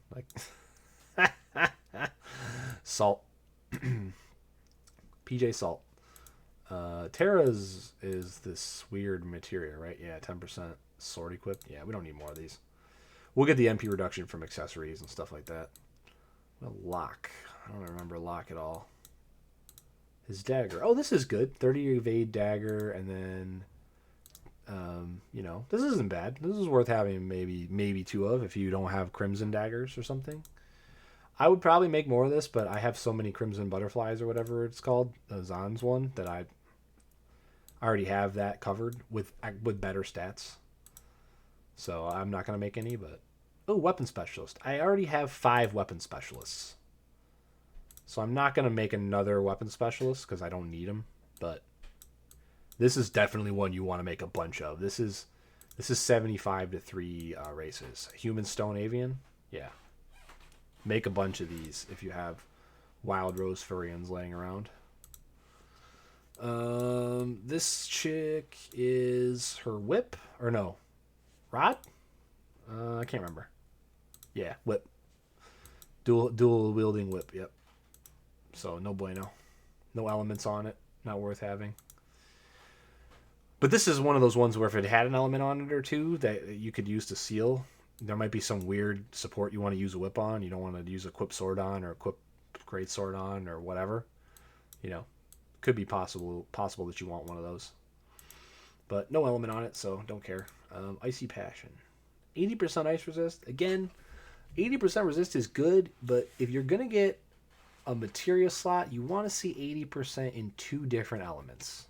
Salt. PJ Salt. Terra's is this weird materia, right? Yeah, 10% sword equip. Yeah, we don't need more of these. We'll get the MP reduction from accessories and stuff like that. Well, Locke. I don't remember Locke at all. His dagger. Oh, this is good. 30 evade dagger, and then, this isn't bad. This is worth having maybe two of if you don't have crimson daggers or something. I would probably make more of this, but I have so many crimson butterflies or whatever it's called, the Zahn's one, that I already have that covered with better stats. So I'm not gonna make any, but weapon specialist. I already have 5 weapon specialists. So I'm not going to make another weapon specialist because I don't need them. But this is definitely one you want to make a bunch of. This is 75 to 3 races. Human Stone Avian? Yeah. Make a bunch of these if you have Wild Rose Furians laying around. This chick is her whip. Or no. Rod? I can't remember. Yeah, whip. Dual wielding whip, yep. So no bueno. No elements on it. Not worth having. But this is one of those ones where if it had an element on it or two that you could use to seal, there might be some weird support you want to use a whip on. You don't want to use a equip sword on or equip great sword on or whatever. Could be possible that you want one of those. But no element on it, so don't care. Icy Passion. 80% ice resist. Again, 80% resist is good, but if you're going to get a materia slot, you want to see 80% in 2 different elements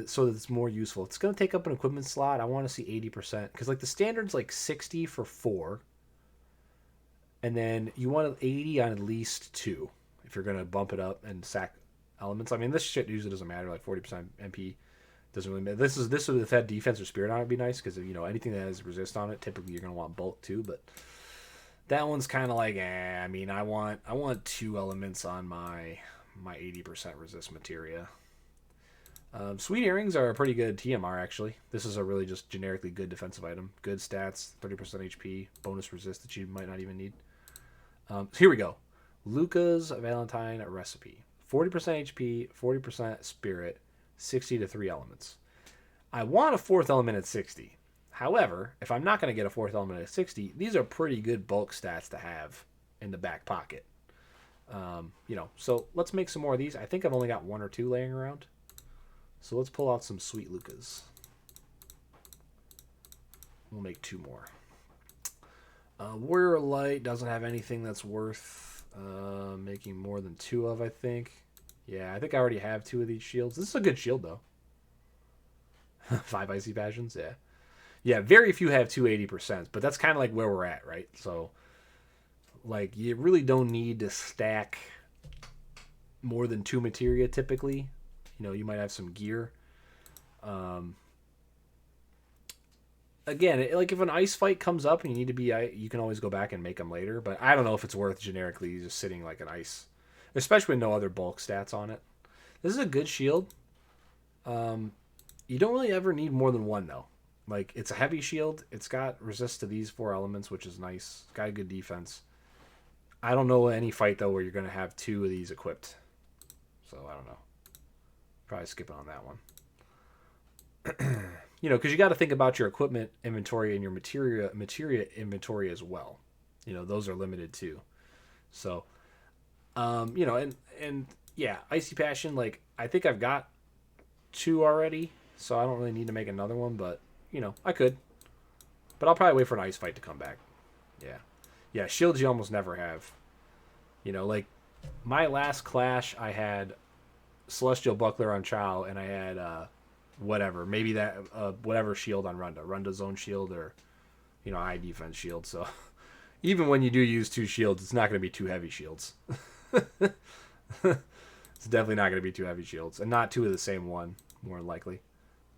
so that it's more useful. If it's going to take up an equipment slot, I want to see 80% because like the standard's like 60 for 4, and then you want 80 on at least 2 if you're going to bump it up and sack elements. I mean, this shit usually doesn't matter. Like 40% MP doesn't really matter. This would if had defense or spirit on it, would be nice because anything that has resist on it, typically you're going to want bulk too, but that one's kind of like, I mean, I want 2 elements on my 80% resist materia. Sweet Earrings are a pretty good TMR, actually. This is a really just generically good defensive item. Good stats, 30% HP, bonus resist that you might not even need. So here we go. Luca's Valentine Recipe. 40% HP, 40% spirit, 60 to 3 elements. I want a 4th element at 60. However, if I'm not going to get a 4th element at 60, these are pretty good bulk stats to have in the back pocket. So let's make some more of these. I think I've only got 1 or 2 laying around. So let's pull out some Sweet Lucas. We'll make 2 more. Warrior Light doesn't have anything that's worth making more than 2 of, I think. Yeah, I think I already have 2 of these shields. This is a good shield, though. 5 Icy Passions, yeah. Yeah, very few have 280%, but that's kind of like where we're at, right? So, like, you really don't need to stack more than 2 materia typically. You might have some gear. Again, like if an ice fight comes up and you need to be, you can always go back and make them later. But I don't know if it's worth generically just sitting like an ice, especially with no other bulk stats on it. This is a good shield. You don't really ever need more than 1 though. Like, it's a heavy shield. It's got resist to these 4 elements, which is nice. It's got a good defense. I don't know any fight, though, where you're going to have 2 of these equipped. So, I don't know. Probably skipping on that one. Because you got to think about your equipment inventory and your materia inventory as well. Those are limited, too. So, and yeah, Icy Passion, like, I think I've got 2 already. So, I don't really need to make another one, but... I could. But I'll probably wait for an ice fight to come back. Yeah. Yeah, shields you almost never have. Like, my last clash, I had Celestial Buckler on Chow, and I had, whatever. Maybe that, whatever shield on Runda. Runda's own shield or, eye defense shield. So, even when you do use 2 shields, it's not going to be 2 heavy shields. It's definitely not going to be 2 heavy shields. And not 2 of the same one, more than likely.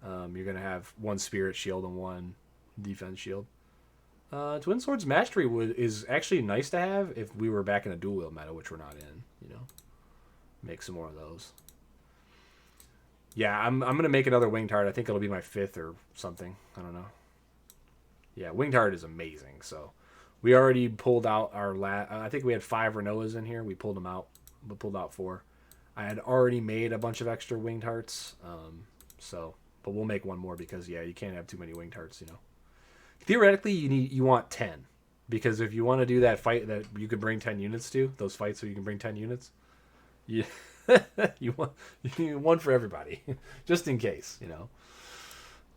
You're going to have 1 spirit shield and 1 defense shield. Twin Swords Mastery is actually nice to have if we were back in a dual wield meta, which we're not in. Make some more of those. Yeah, I'm going to make another Winged Heart. I think it'll be my 5th or something. I don't know. Yeah, Winged Heart is amazing. So we already pulled out our I think we had 5 Renoas in here. We pulled them out. We pulled out 4. I had already made a bunch of extra winged hearts, but we'll make one more because you can't have too many winged hearts. Theoretically, you want 10, because if you want to do that fight that you could bring 10 units to, those fights where you can bring 10 units, you you want one for everybody, just in case.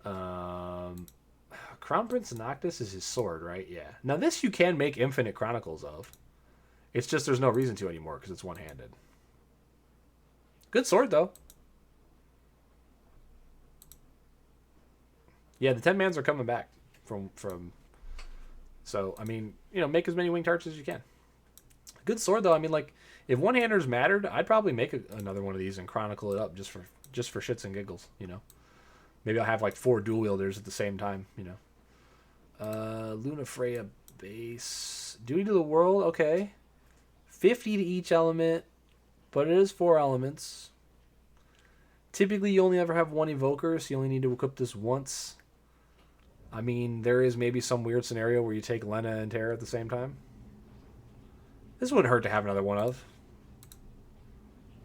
Crown Prince Noctis is his sword, right? Yeah. Now this you can make infinite chronicles of. It's just there's no reason to anymore because it's one-handed. Good sword, though. Yeah, the 10-mans are coming back from. So, I mean, make as many winged hearts as you can. Good sword, though. I mean, like, if one-handers mattered, I'd probably make another one of these and chronicle it up just for shits and giggles, Maybe I'll have, like, 4 dual-wielders at the same time, Luna Freya base. Duty to the world, okay. 50 to each element, but it is 4 elements. Typically, you only ever have 1 evoker, so you only need to equip this once. I mean, there is maybe some weird scenario where you take Lena and Terra at the same time. This wouldn't hurt to have another one of.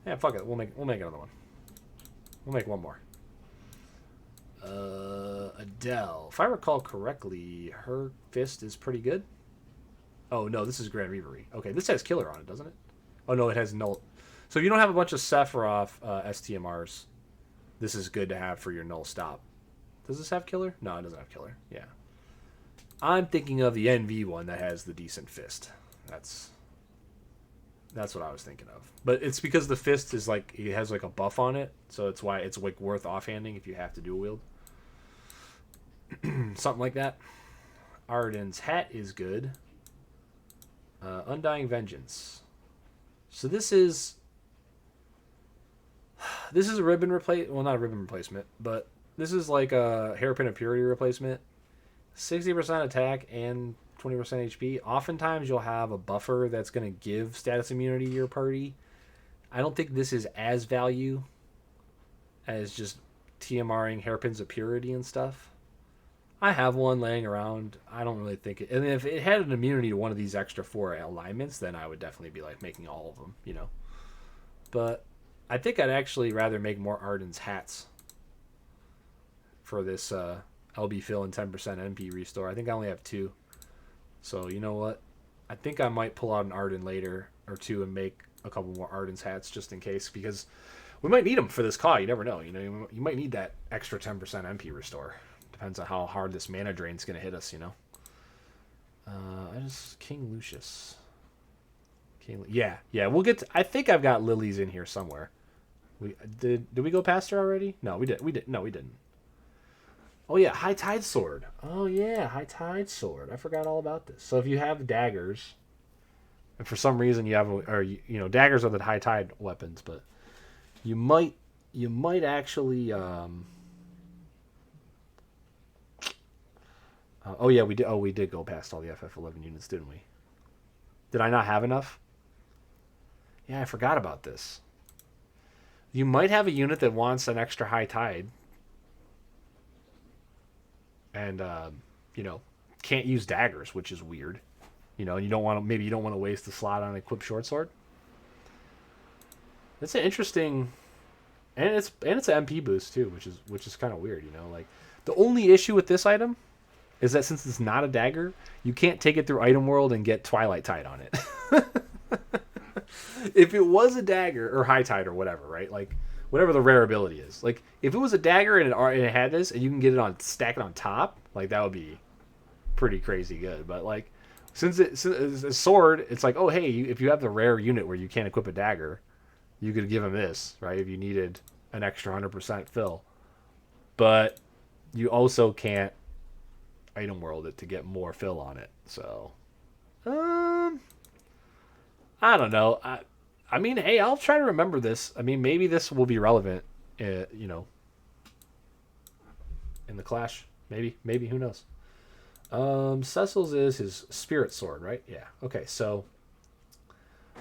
Yeah, fuck it. We'll make another one. We'll make one more. Adele. If I recall correctly, her fist is pretty good. Oh, no, this is Grand Reavery. Okay, this has killer on it, doesn't it? Oh, no, it has null. So if you don't have a bunch of Sephiroth STMRs, this is good to have for your null stop. Does this have killer? No, it doesn't have killer. Yeah. I'm thinking of the NV one that has the decent fist. That's what I was thinking of. But it's because the fist is like, it has like a buff on it, so it's why it's like worth offhanding if you have to dual wield. Something like that. Arden's hat is good. Undying Vengeance. So this is a ribbon replace. Well, not a ribbon replacement, but this is like a hairpin of purity replacement. 60% attack and 20% HP. Oftentimes you'll have a buffer that's going to give status immunity to your party. I don't think this is as value as just TMRing hairpins of purity and stuff. I have one laying around. I don't really think it. And if it had an immunity to one of these extra 4 alignments, then I would definitely be like making all of them, But I think I'd actually rather make more Arden's hats for this LB fill and 10% MP restore. I think I only have 2. So you know what? I think I might pull out an Arden later or 2 and make a couple more Arden's hats just in case, because we might need them for this claw. You never know. You might need that extra 10% MP restore. Depends on how hard this mana drain's going to hit us, King Lucius. Yeah, we'll get to, I think I've got Lily's in here somewhere. Did we go past her already? No, we didn't. Oh yeah, High Tide Sword. Oh yeah, High Tide Sword. I forgot all about this. So if you have daggers, and for some reason you have, daggers are the High Tide weapons, but you might actually. Oh yeah, we did. Oh, we did go past all the FF11 units, didn't we? Did I not have enough? Yeah, I forgot about this. You might have a unit that wants an extra High Tide. And, can't use daggers, which is weird. And you don't want to waste the slot on an equipped short sword. It's an interesting, and it's an MP boost too, which is kind of weird. Like the only issue with this item is that since it's not a dagger, you can't take it through Item World and get Twilight Tide on it. If it was a dagger or High Tide or whatever, right? Like whatever the rare ability is. Like if it was a dagger and it had this, and you can get it on stack it on top, like that would be pretty crazy good. But like since it's a sword, it's like, oh hey, if you have the rare unit where you can't equip a dagger, you could give him this, right? If you needed an extra 100% fill, but you also can't Item World it to get more fill on it. So, I don't know. I mean, hey, I'll try to remember this. I mean, maybe this will be relevant, in the Clash. Maybe, who knows? Cecil's is his Spirit Sword, right? Yeah. Okay, so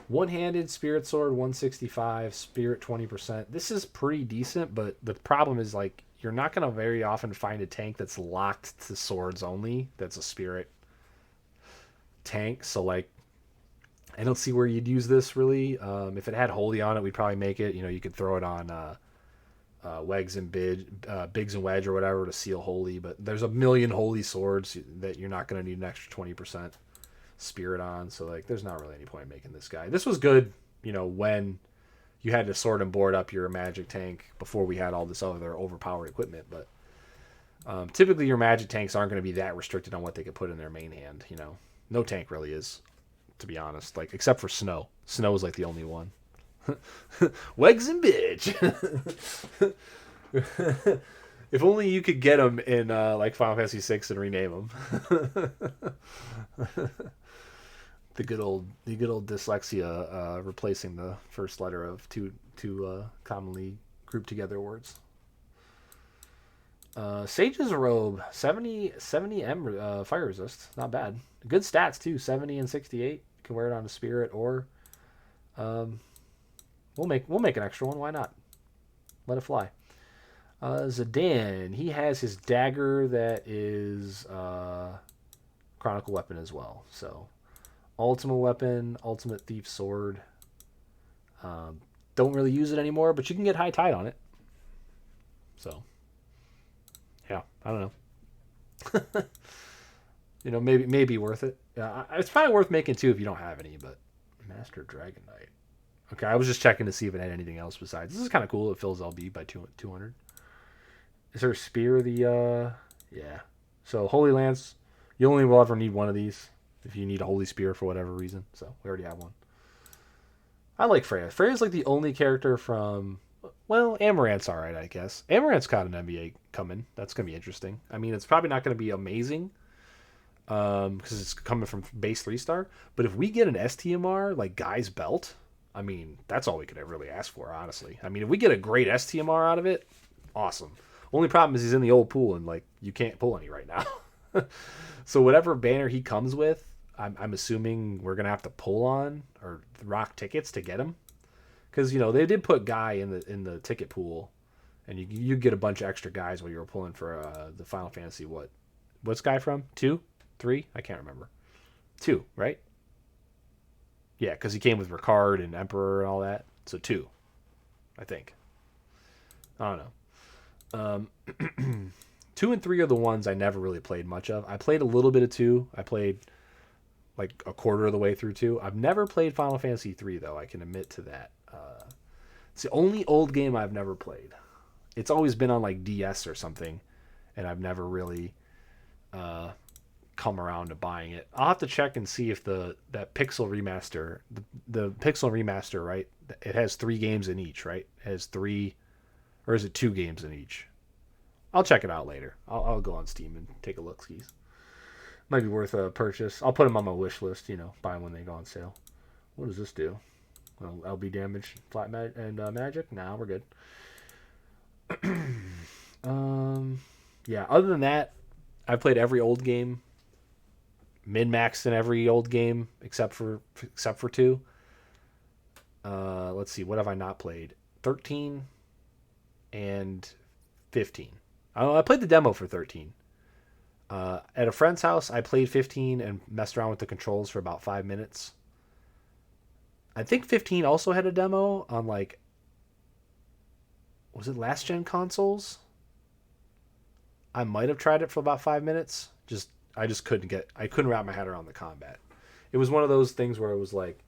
one-handed Spirit Sword, 165, Spirit 20%. This is pretty decent, but the problem is, like, you're not going to very often find a tank that's locked to swords only that's a Spirit tank. So, like, I don't see where you'd use this really. If it had Holy on it, we'd probably make it. You could throw it on Wegs and Bigs and Wedge or whatever to seal Holy. But there's a million Holy swords that you're not going to need an extra 20% Spirit on. So like, there's not really any point in making this guy. This was good, when you had to sort and board up your magic tank before we had all this other overpowered equipment. But typically your magic tanks aren't going to be that restricted on what they could put in their main hand. No tank really is, to be honest. Like, except for Snow. Snow is like the only one. Wegs and bitch. If only you could get them in like Final Fantasy VI and rename them. The good old dyslexia, replacing the first letter of two commonly grouped together words. Sage's Robe, 70 M fire resist, not bad. Good stats too, 70 and 68. You can wear it on a spirit, or we'll make an extra one. Why not? Let it fly. Zidane, he has his dagger that is Chronicle weapon as well. So ultimate weapon, ultimate thief sword. Don't really use it anymore, but you can get high tide on it. So yeah, I don't know. Maybe worth it. Yeah, it's probably worth making too if you don't have any. But Master Dragon Knight. Okay, I was just checking to see if it had anything else besides. This is kind of cool. It fills LB by 200. Is there a spear? Yeah. So Holy Lance, you only will ever need one of these if you need a Holy Spear for whatever reason. So we already have one. I like Freya. Freya's like the only character from, well, Amaranth's all right, I guess. Amaranth's got an NVA coming. That's going to be interesting. I mean, it's probably not going to be amazing because it's coming from base 3-star. But if we get an STMR, like Guy's Belt, I mean, that's all we could really ask for, honestly. I mean, if we get a great STMR out of it, awesome. Only problem is he's in the old pool and like you can't pull any right now. So whatever banner he comes with, I'm assuming we're gonna have to pull on or rock tickets to get him, because they did put Guy in the ticket pool, and you get a bunch of extra guys while you were pulling for the Final Fantasy. What's Guy from? 2, 3? I can't remember. 2, right? Yeah, because he came with Ricard and Emperor and all that. So 2, I think. I don't know. 2 and 3 are the ones I never really played much of. I played a little bit of 2. I played like a quarter of the way through 2. I've never played Final Fantasy 3 though. I can admit to that. It's the only old game I've never played. It's always been on like DS or something, and I've never really come around to buying it. I'll have to check and see if that Pixel remaster, the Pixel remaster, right? It has 3 games in each, right? It has 3. Or is it 2 games in each? I'll check it out later. I'll go on Steam and take a look. Skis. Might be worth a purchase. I'll put them on my wish list. Buy them when they go on sale. What does this do? Well, LB damage, flat and magic. Nah, we're good. Yeah. Other than that, I've played every old game. Min-maxed in every old game except for 2. Let's see. What have I not played? 13. And 15. I played the demo for 13. At a friend's house, I played 15 and messed around with the controls for about 5 minutes. I think 15 also had a demo on was it last gen consoles? I might have tried it for about 5 minutes. I couldn't wrap my head around the combat. It was one of those things where it was like,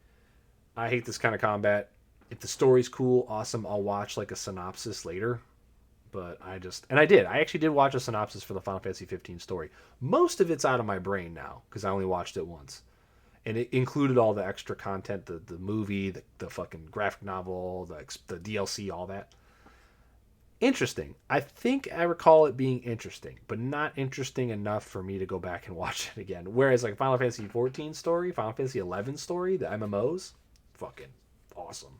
I hate this kind of combat. If the story's cool, awesome, I'll watch like a synopsis later. But I did. I actually did watch a synopsis for the Final Fantasy 15 story. Most of it's out of my brain now because I only watched it once. And it included all the extra content, the movie, the fucking graphic novel, the DLC, all that. Interesting. I think I recall it being interesting, but not interesting enough for me to go back and watch it again. Whereas like Final Fantasy 14 story, Final Fantasy 11 story, the MMOs, fucking awesome.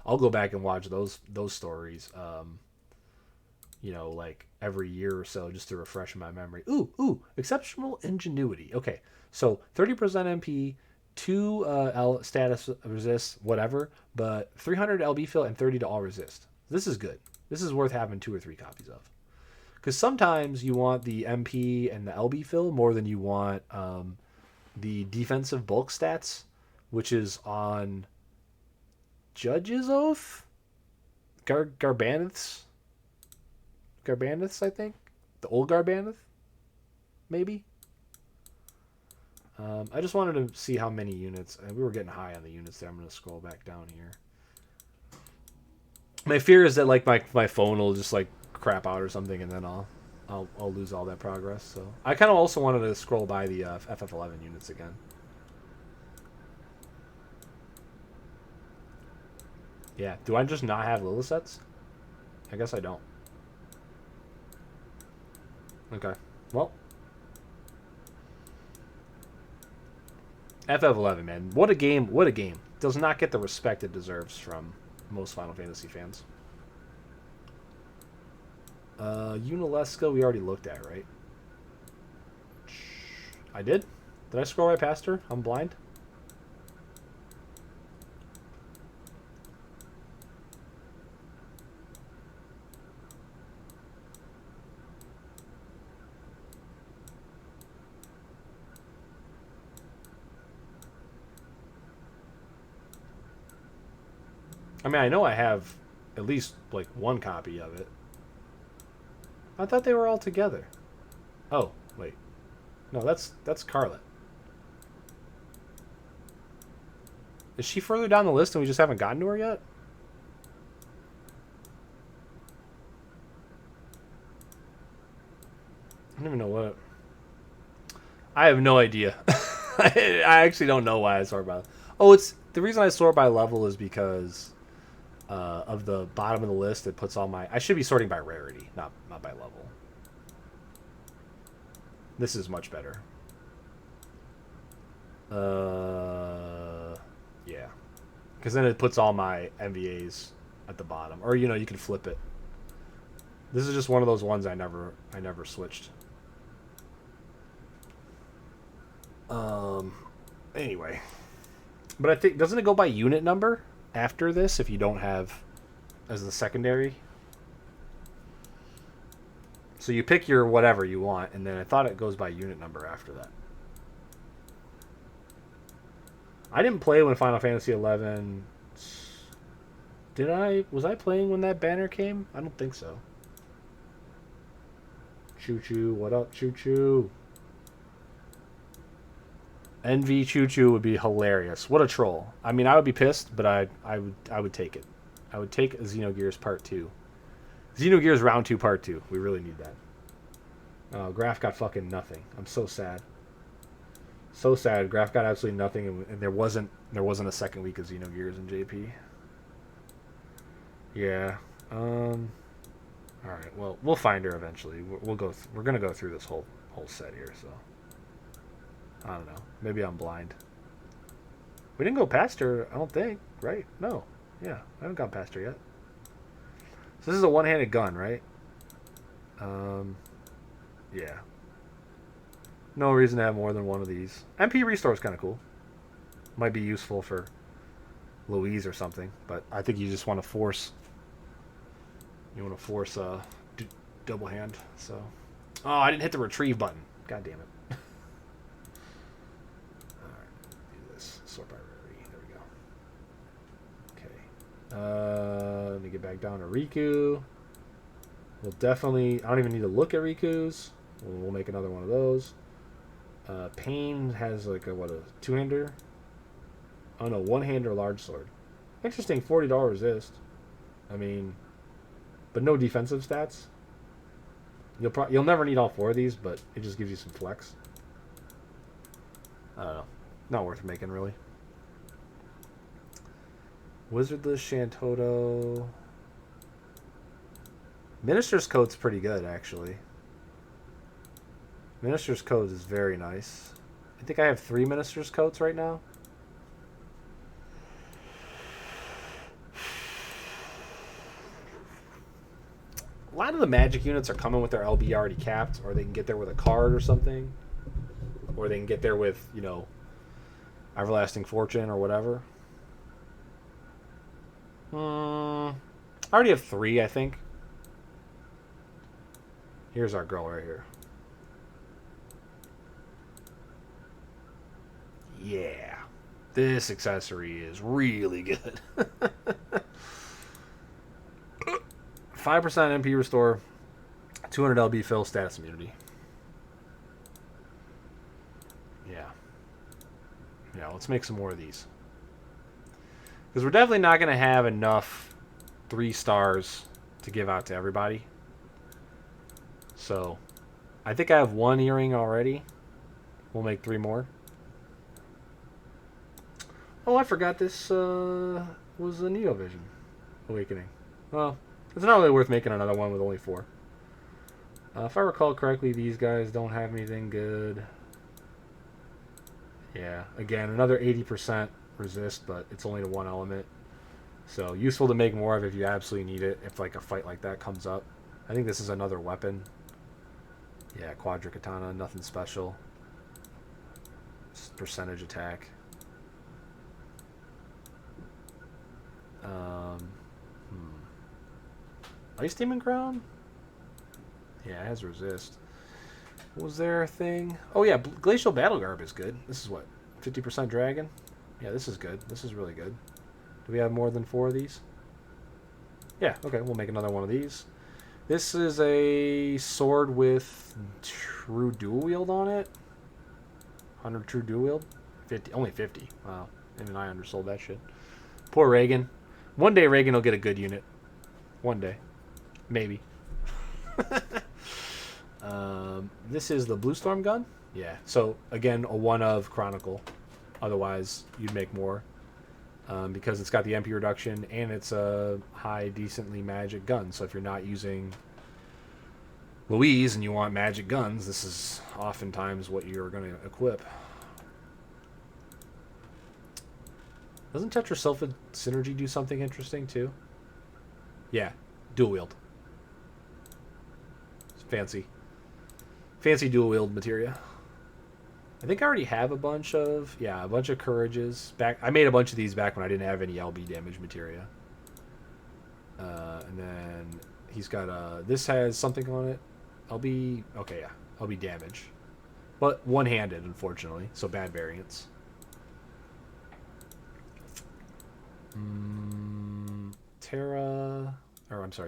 I'll go back and watch those stories, like every year or so just to refresh my memory. Ooh, exceptional ingenuity. Okay, so 30% MP, 2 L status resist, whatever, but 300 LB fill and 30 to all resist. This is good. This is worth having 2 or 3 copies of. Because sometimes you want the MP and the LB fill more than you want the defensive bulk stats. which is on Judge's Oath? Garbaniths, I think. The old Garbanith, maybe. I just wanted to see how many units, and we were getting high on the units there. I'm going to scroll back down here. My fear is that like my phone will just like crap out or something, and then I'll lose all that progress. So I kind of also wanted to scroll by the FF11 units again. Yeah, do I just not have Lilith sets? I guess I don't. Okay, well. FF11, man. What a game. What a game. Does not get the respect it deserves from most Final Fantasy fans. Unalesca we already looked at, right? I did? Did I scroll right past her? I'm blind? I mean, I know I have at least, like, one copy of it. I thought they were all together. Oh, wait. No, that's Scarlet. Is she further down the list and we just haven't gotten to her yet? I don't even know what... I have no idea. I actually don't know why I sort by... Oh, it's... The reason I sort by level is because... of the bottom of the list, it puts all my... I should be sorting by rarity, not by level. This is much better. Yeah. Because then it puts all my NVAs at the bottom. Or, you know, you can flip it. This is just one of those ones I never switched. Anyway. But I think... Doesn't it go by unit number after this if you don't have as the secondary? So you pick your whatever you want, and then I thought it goes by unit number after that. I didn't play when Final Fantasy XI... Did I? Was I playing when that banner came? I don't think so. Choo Choo, what up, Choo Choo? NV Choo Choo would be hilarious. What a troll. I mean, I would be pissed, but I would take it. I would take Xenogears Part 2. Xenogears Round 2 Part 2. We really need that. Oh, Graph got fucking nothing. I'm so sad. So sad. Graph got absolutely nothing, and there wasn't a second week of Xenogears in JP. Yeah. All right. Well, we'll find her eventually. We're gonna go through this whole set here, so. I don't know. Maybe I'm blind. We didn't go past her, I don't think, right? No. Yeah, I haven't gone past her yet. So this is a one-handed gun, right? Yeah. No reason to have more than one of these. MP Restore is kind of cool. Might be useful for Louise or something, but I think you just want to force... You want to force double hand, so... Oh, I didn't hit the retrieve button. God damn it. Sort by rarity. There we go. Okay. Let me get back down to Riku. We'll definitely... I don't even need to look at Riku's. We'll make another one of those. Pain has like a two-hander? Oh no, one-hander large sword. Interesting, $40 resist. I mean... But no defensive stats. You'll never need all four of these, but it just gives you some flex. I don't know. Not worth making, really. Wizardless Shantoto. Minister's Coat's pretty good, actually. Minister's Coat is very nice. I think I have 3 Minister's Coats right now. A lot of the magic units are coming with their LB already capped, or they can get there with a card or something. Or they can get there with, you know, Everlasting Fortune or whatever. I already have 3, I think. Here's our girl right here. Yeah. This accessory is really good. 5% MP restore, 200 LB fill, status immunity. Yeah. Yeah, let's make some more of these. Because we're definitely not going to have enough 3 stars to give out to everybody. So, I think I have 1 earring already. We'll make 3 more. Oh, I forgot this was a Neovision Awakening. Well, it's not really worth making another one with only 4. If I recall correctly, these guys don't have anything good. Yeah, again, another 80% resist, but it's only to 1 element. So, useful to make more of if you absolutely need it, if like a fight like that comes up. I think this is another weapon. Yeah, Quadra Katana, nothing special. Just percentage attack. Ice Demon Crown? Yeah, it has resist. Was there a thing? Oh yeah, Glacial Battle Garb is good. This is what? 50% dragon? Yeah, this is good. This is really good. Do we have more than 4 of these? Yeah, okay, we'll make another one of these. This is a sword with true dual wield on it. 100 true dual wield? 50, only 50. Wow. Even I undersold that shit. Poor Reagan. One day Reagan will get a good unit. One day. Maybe. This is the Blue Storm gun. Yeah. So again, a 1 of Chronicle. Otherwise, you'd make more because it's got the MP reduction and it's a high, decently magic gun. So if you're not using Louise and you want magic guns, this is oftentimes what you're going to equip. Doesn't Tetrasulfid Synergy do something interesting too? Yeah, dual wield. It's fancy. Fancy dual wield materia. I think I already have a bunch of courages back. I made a bunch of these back when I didn't have any LB damage materia. And then he's got this has something on it. LB, okay, yeah, LB damage, but one-handed, unfortunately, so bad variance.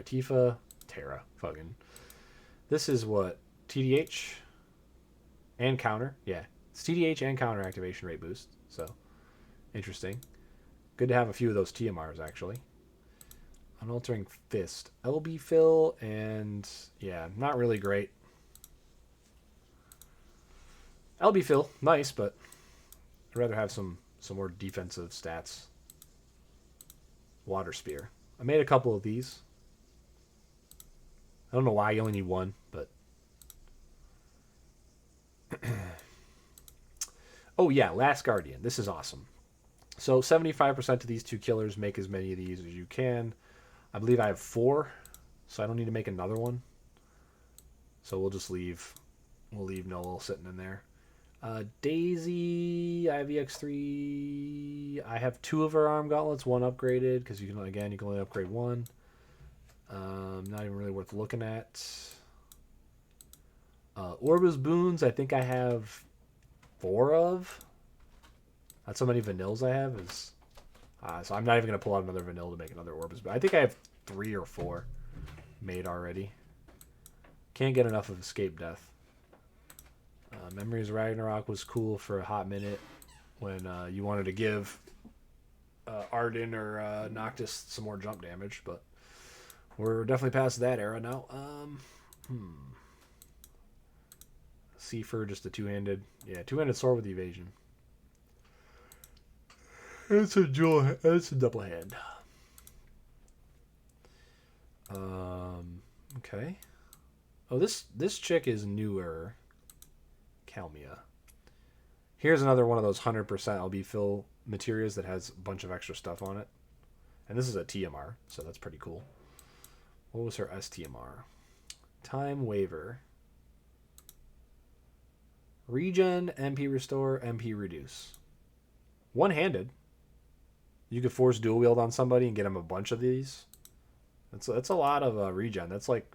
Tifa, Terra, fucking. This is what? TDH and counter. Yeah, it's TDH and counter activation rate boost. So, interesting. Good to have a few of those TMRs, actually. Unaltering Fist. LB fill, and yeah, not really great. LB fill, nice, but I'd rather have some more defensive stats. Water Spear. I made a couple of these. I don't know why you only need 1, but... Oh yeah, Last Guardian. This is awesome. So 75% of these 2 killers, make as many of these as you can. I believe I have 4, so I don't need to make another one. So we'll just leave. We'll leave Noel sitting in there. Daisy, I have EX3. I have 2 of her arm gauntlets, 1 upgraded, because you can only upgrade 1. Not even really worth looking at. Orbus boons, I think I have 4 of. That's how many vanillas I have. So I'm not even going to pull out another vanilla to make another Orbus. But I think I have 3 or 4 made already. Can't get enough of Escape Death. Memories of Ragnarok was cool for a hot minute when you wanted to give Arden or Noctis some more jump damage, but we're definitely past that era now. Seifer, just a 2-handed. Yeah, 2-handed sword with evasion. It's a double hand. Okay. Oh, this chick is newer. Calmia. Here's another one of those 100% LB fill materials that has a bunch of extra stuff on it. And this is a TMR, so that's pretty cool. What was her STMR? Time Waver. Regen, MP Restore, MP Reduce. One-handed. You could force dual wield on somebody and get them a bunch of these. That's a lot of regen. That's like,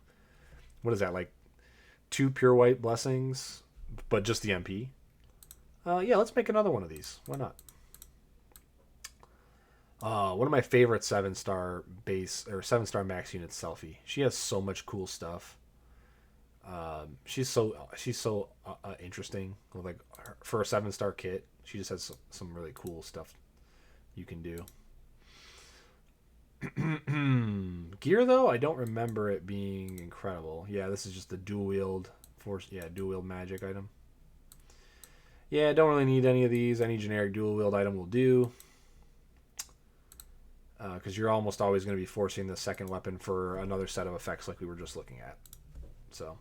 what is that, like 2 Pure White Blessings, but just the MP? Yeah, let's make another one of these. Why not? One of my favorite 7-star base or 7-star max units, Selfie. She has so much cool stuff. She's so interesting. Like for a 7-star kit, she just has some really cool stuff you can do. Gear though, I don't remember it being incredible. Yeah, this is just the dual wield force. Yeah, dual wield magic item. Yeah, don't really need any of these. Any generic dual wield item will do. Because you're almost always going to be forcing the second weapon for another set of effects like we were just looking at. So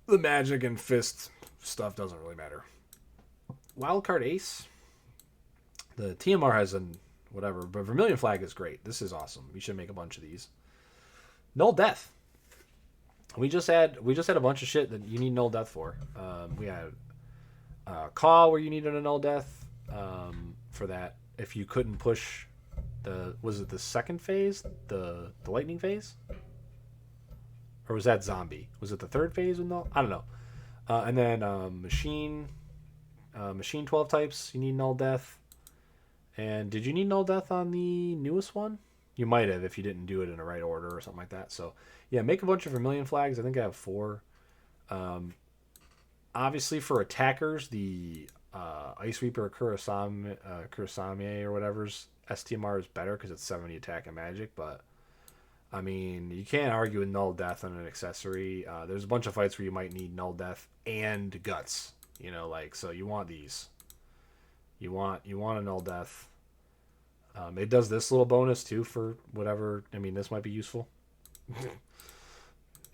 the magic and fist stuff doesn't really matter. Wildcard Ace. The TMR has an whatever, but Vermilion Flag is great. This is awesome. We should make a bunch of these. Null Death. We just had a bunch of shit that you need Null Death for. We had Caw where you needed a Null Death for that. If you couldn't push was it the second phase, the lightning phase, or was that zombie? Was it the third phase with null? I don't know. And then machine 12 types. You need Null Death. And did you need Null Death on the newest one? You might have if you didn't do it in the right order or something like that. So, yeah, make a bunch of Vermilion Flags. I think I have 4. Obviously, for attackers, the Ice Reaper Kurasame or whatever's STMR is better because it's 70 attack and magic. But, I mean, you can't argue with Null Death on an accessory. There's a bunch of fights where you might need Null Death and Guts. You know, like, so you want these. You want a Null Death. It does this little bonus too for whatever. I mean, this might be useful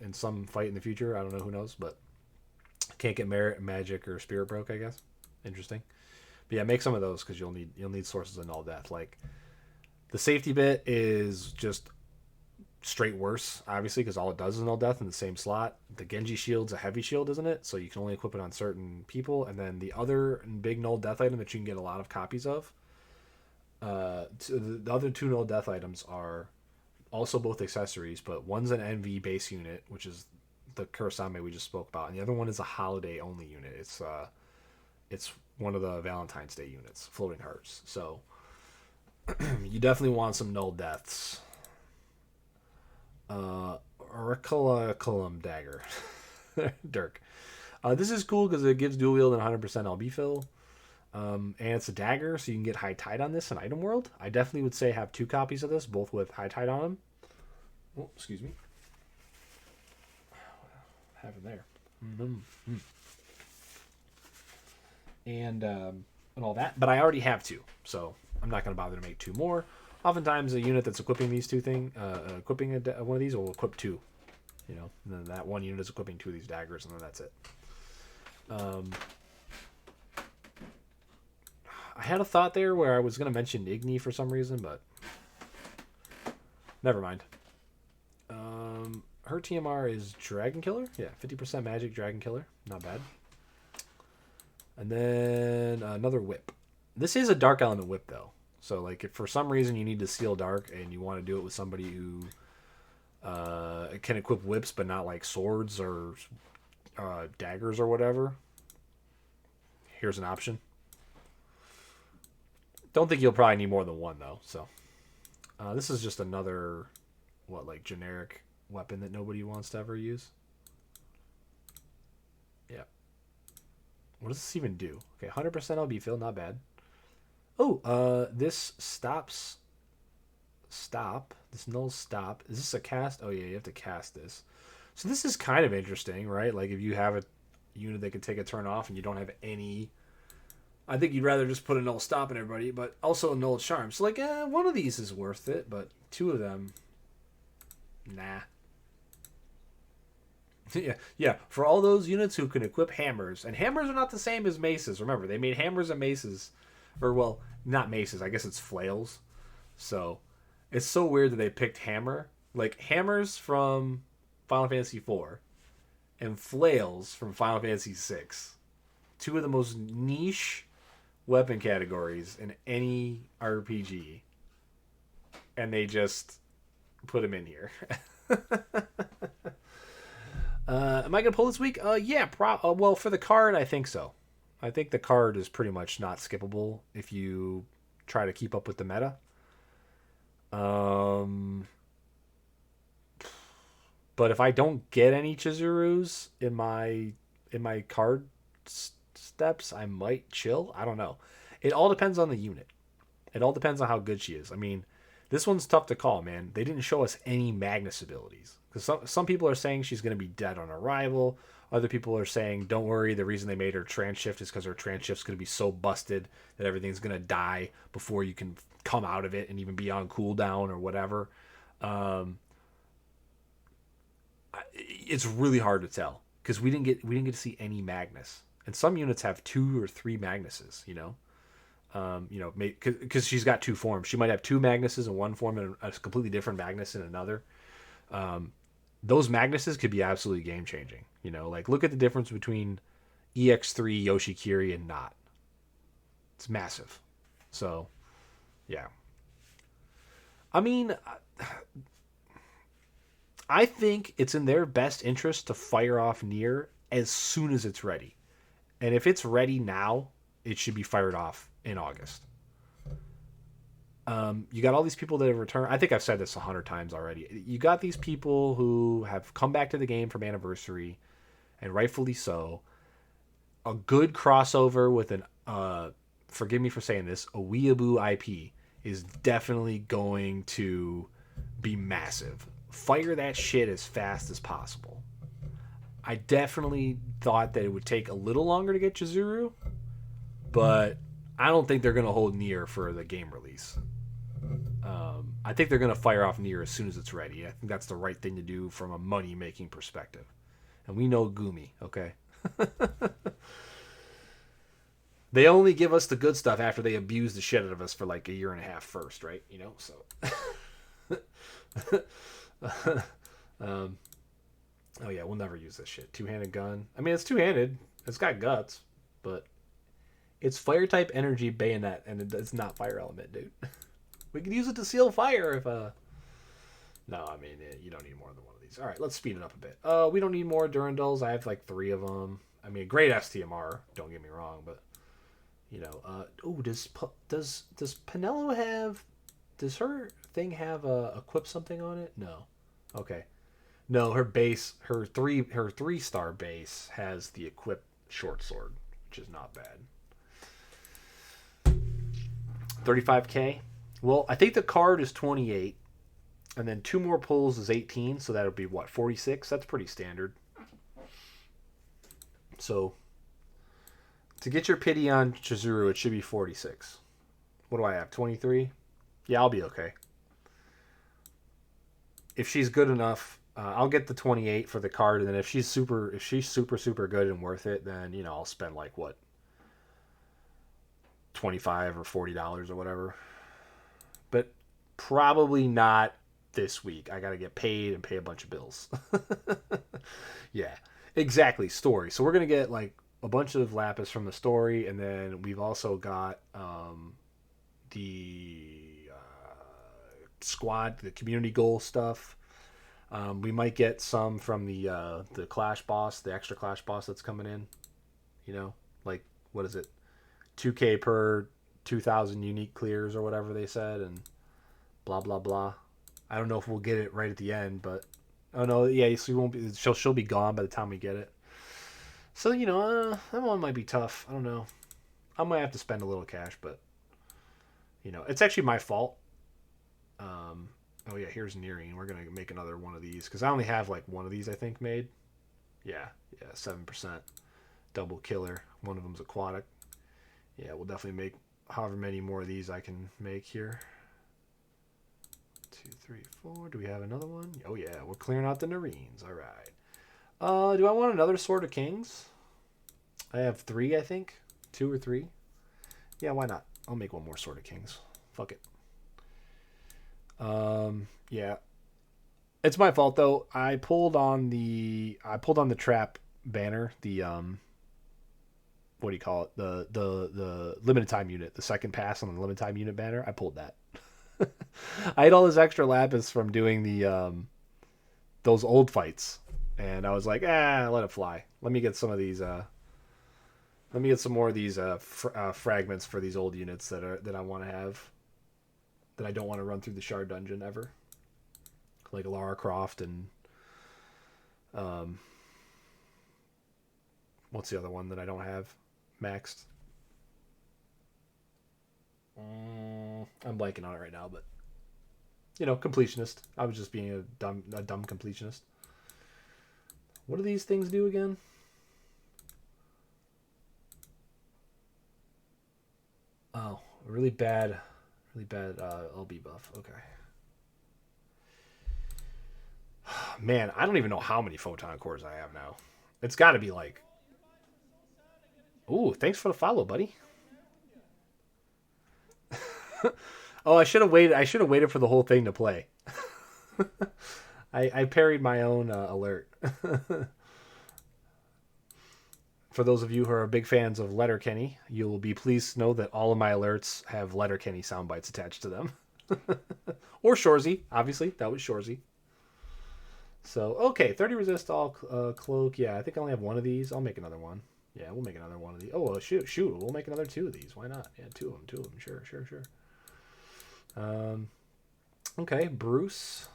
in some fight in the future. I don't know, who knows, but can't get merit, magic, or spirit broke. I guess interesting. But yeah, make some of those because you'll need sources of Null Death. Like the safety bit is just straight worse, obviously, because all it does is Null Death in the same slot. The Genji shield's a heavy shield, isn't it? So you can only equip it on certain people. And then the other big Null Death item that you can get a lot of copies of, the other 2 Null Death items are also both accessories, but one's an NV base unit, which is the Kurasame we just spoke about, and the other one is a holiday only unit. It's one of the Valentine's Day units, Floating Hearts. So you definitely want some Null Deaths. Auriculum Dagger. Dirk. This is cool because it gives dual wield and 100% LB fill. And it's a dagger, so you can get High Tide on this in Item World. I definitely would say have 2 copies of this, both with High Tide on them. Oh, excuse me. What happened there? Mm-hmm. And all that. But I already have 2, so I'm not going to bother to make 2 more. Oftentimes, a unit that's equipping these 2 things, equipping one of these will equip 2. You know, and then that one unit is equipping 2 of these daggers, and then that's it. I had a thought there where I was going to mention Igni for some reason, but never mind. Her TMR is Dragon Killer. Yeah, 50% magic Dragon Killer. Not bad. And then another whip. This is a dark element whip, though. So, like, if for some reason you need to seal dark and you want to do it with somebody who can equip whips but not, like, swords or daggers or whatever, here's an option. Don't think you'll probably need more than 1, though. So, this is just another, generic weapon that nobody wants to ever use. Yeah. What does this even do? Okay, 100% LB fill, not bad. Oh, this stops. Stop. This null stop. Is this a cast? Oh, yeah, you have to cast this. So this is kind of interesting, right? Like, if you have a unit that can take a turn off and you don't have any... I think you'd rather just put a null stop in everybody, but also a null charm. So, like, one of these is worth it, but 2 of them... Nah. Yeah. For all those units who can equip hammers, and hammers are not the same as maces. Remember, they made hammers and maces... Or, well, not maces. I guess it's flails. So, it's so weird that they picked hammer. Like, hammers from Final Fantasy IV and flails from Final Fantasy VI. 2 of the most niche weapon categories in any RPG. And they just put them in here. Am I going to pull this week? Yeah. Well, for the card, I think so. I think the card is pretty much not skippable if you try to keep up with the meta. But if I don't get any Chizurus in my card steps, I might chill. I don't know. It all depends on the unit. It all depends on how good she is. I mean, this one's tough to call, man. They didn't show us any Magnus abilities. Because some people are saying she's going to be dead on arrival. Other people are saying, don't worry, the reason they made her transhift is because her transhift's going to be so busted that everything's going to die before you can come out of it and even be on cooldown or whatever. It's really hard to tell because we didn't get to see any Magnus. And some units have 2 or 3 Magnuses, because she's got 2 forms. She might have 2 Magnuses in one form and a completely different Magnus in another. Those Magnuses could be absolutely game changing. Like look at the difference between EX3 Yoshikiri and not. It's massive. So, yeah. I mean, I think it's in their best interest to fire off Nier as soon as it's ready. And if it's ready now, it should be fired off in August. You got all these people that have returned. I think I've said this 100 times already. You got these people who have come back to the game from Anniversary, and rightfully so. A good crossover with an, forgive me for saying this, a weeaboo IP is definitely going to be massive. Fire that shit as fast as possible. I definitely thought that it would take a little longer to get Chizuru, but I don't think they're going to hold Nier for the game release. I think they're going to fire off Nier as soon as it's ready. I think that's the right thing to do from a money-making perspective. And we know Gumi, okay? They only give us the good stuff after they abuse the shit out of us for like a year and a half first, right? So... oh yeah, we'll never use this shit. 2-handed gun. I mean, it's 2-handed. It's got guts, but it's fire type energy bayonet, and it's not fire element, dude. We could use it to seal fire if No, I mean you don't need more than one of these. All right, let's speed it up a bit. We don't need more Durandals. I have like 3 of them. I mean, great STMR. Don't get me wrong, but does Penelo have? Does her thing have equip something on it? No. Okay. No, her base, her 3-star base has the equip short sword, which is not bad. 35k. Well, I think the card is 28, and then 2 more pulls is 18, so that'll be what, 46? That's pretty standard. So to get your pity on Chizuru, it should be 46. What do I have? 23? Yeah, I'll be okay. If she's good enough, I'll get the 28 for the card, and then if she's super good and worth it, then I'll spend like what, $25 or $40 or whatever. But probably not this week. I gotta get paid and pay a bunch of bills. Yeah, exactly. Story. So we're gonna get like a bunch of lapis from the story, and then we've also got the squad, the community goal stuff. We might get some from the Clash boss, the extra Clash boss that's coming in. Like what is it? 2K per 2,000 unique clears or whatever they said, and blah blah blah. I don't know if we'll get it right at the end, but oh no, yeah, so we won't be. She'll be gone by the time we get it. So that one might be tough. I don't know. I might have to spend a little cash, but it's actually my fault. Oh yeah, here's Nearing. We're gonna make another one of these because I only have like one of these I think made. Yeah, 7% double killer. One of them's aquatic. Yeah, we'll definitely make however many more of these I can make here. 2, 3, 4. Do we have another one? Oh yeah, we're clearing out the Narines. All right. Do I want another Sword of Kings? I have 3, I think. 2 or 3. Yeah, why not? I'll make one more Sword of Kings. Fuck it. Yeah. It's my fault though. I pulled on the trap banner, the what do you call it? The limited time unit, the second pass on the limited time unit banner. I pulled that. I had all this extra lapis from doing the those old fights, and I was like, let it fly. Let me get some of these Let me get some more of these fragments for these old units that I want to have. That I don't want to run through the Shard Dungeon ever. Like Lara Croft and what's the other one that I don't have maxed? I'm blanking on it right now, but you know, completionist. I was just being a dumb completionist. What do these things do again? Oh, really bad LB buff. Okay. Man, I don't even know how many photon cores I have now. It's got to be like. Ooh, thanks for the follow, buddy. Oh, I should have waited. I should have waited for the whole thing to play. I parried my own alert. For those of you who are big fans of Letterkenny, you will be pleased to know that all of my alerts have Letterkenny sound bites attached to them. Or Shorzy, obviously. That was Shorzy. So, okay, 30 resist all cloak. Yeah, I think I only have one of these. I'll make another one. Yeah, we'll make another one of these. Oh, well, shoot. We'll make another two of these. Why not? Yeah, two of them. Sure. Okay, Bruce.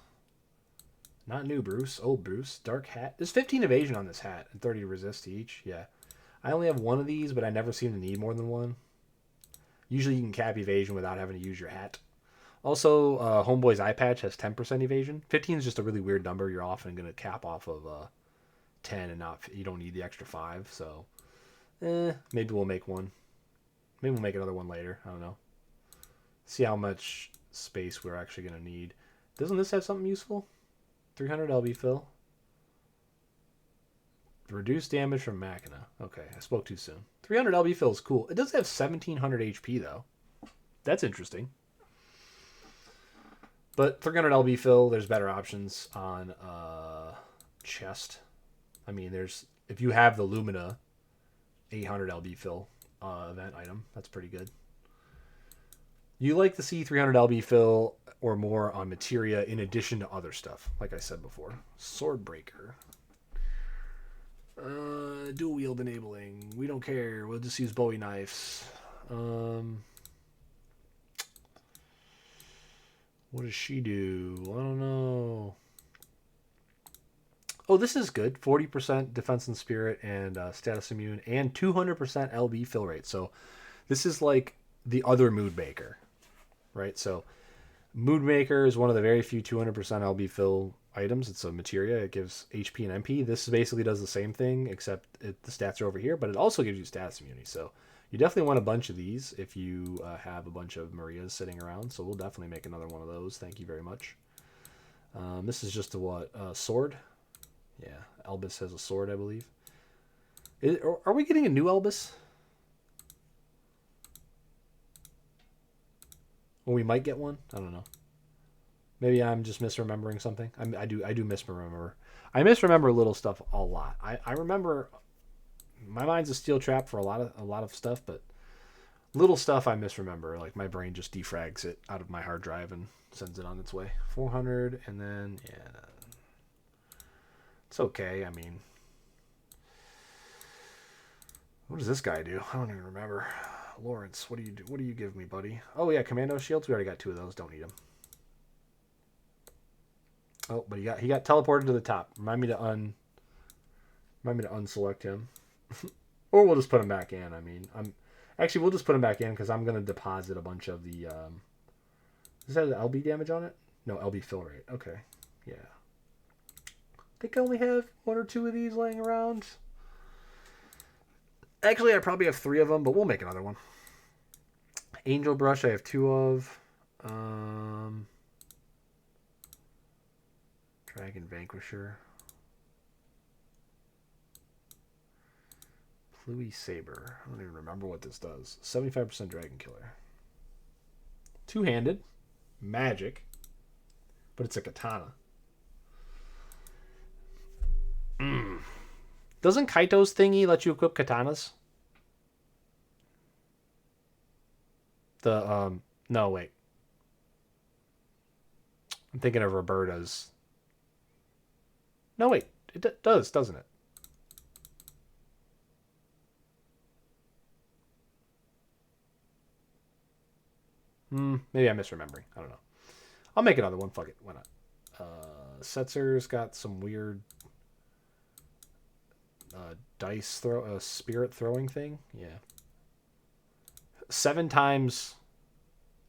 Not new Bruce. Old Bruce. Dark hat. There's 15 evasion on this hat and 30 resist each. Yeah. I only have one of these, but I never seem to need more than one. Usually you can cap evasion without having to use your hat. Also, Homeboy's eye patch has 10% evasion. 15 is just a really weird number. You're often going to cap off of 10 and you don't need the extra 5. So, maybe we'll make one. Maybe we'll make another one later. I don't know. See how much space we're actually going to need. Doesn't this have something useful? 300 LB fill. Reduce damage from Machina. Okay, I spoke too soon. 300 LB fill is cool. It does have 1700 HP though. That's interesting. But 300 LB fill, there's better options on chest. I mean, if you have the Lumina 800 LB fill event item, that's pretty good. You like to see 300 LB fill or more on materia in addition to other stuff, like I said before. Swordbreaker. Dual wield enabling. We don't care. We'll just use Bowie knives. What does she do? I don't know. Oh, this is good. 40% defense and spirit and status immune and 200% LB fill rate. So this is like the other mood maker, right? So mood maker is one of the very few 200% LB fill items. It's a materia. It gives HP and MP. This basically does the same thing, except the stats are over here, but it also gives you status immunity. So you definitely want a bunch of these if you have a bunch of Marias sitting around. So we'll definitely make another one of those. Thank you very much. This is just a sword. Yeah, Elbis has a sword, I believe. Are we getting a new Elbis? Well, we might get one. I don't know. Maybe I'm just misremembering something. I do misremember. I misremember little stuff a lot. I remember my mind's a steel trap for a lot of stuff, but little stuff I misremember. Like my brain just defrags it out of my hard drive and sends it on its way. 400 and then yeah. It's okay. I mean, what does this guy do? I don't even remember. Lawrence, what do you do? What do you give me, buddy? Oh yeah, commando shields. We already got 2 of those. Don't need them. Oh, but he got teleported to the top. Remind me to unselect him, or we'll just put him back in. I mean, we'll just put him back in because I'm gonna deposit a bunch of the. Does that have LB damage on it? No, LB fill rate. Okay, yeah. I think I only have 1 or 2 of these laying around. Actually, I probably have 3 of them, but we'll make another one. Angel Brush, I have 2 of. Dragon Vanquisher. Pluie Saber. I don't even remember what this does. 75% Dragon Killer. 2-handed. Magic. But it's a katana. Doesn't Kaito's thingy let you equip katanas? No, wait. I'm thinking of Roberta's. No, wait. It does, doesn't it? Maybe I'm misremembering. I don't know. I'll make another one. Fuck it. Why not? Setzer's got some weird spirit throwing thing. Yeah. 7 times,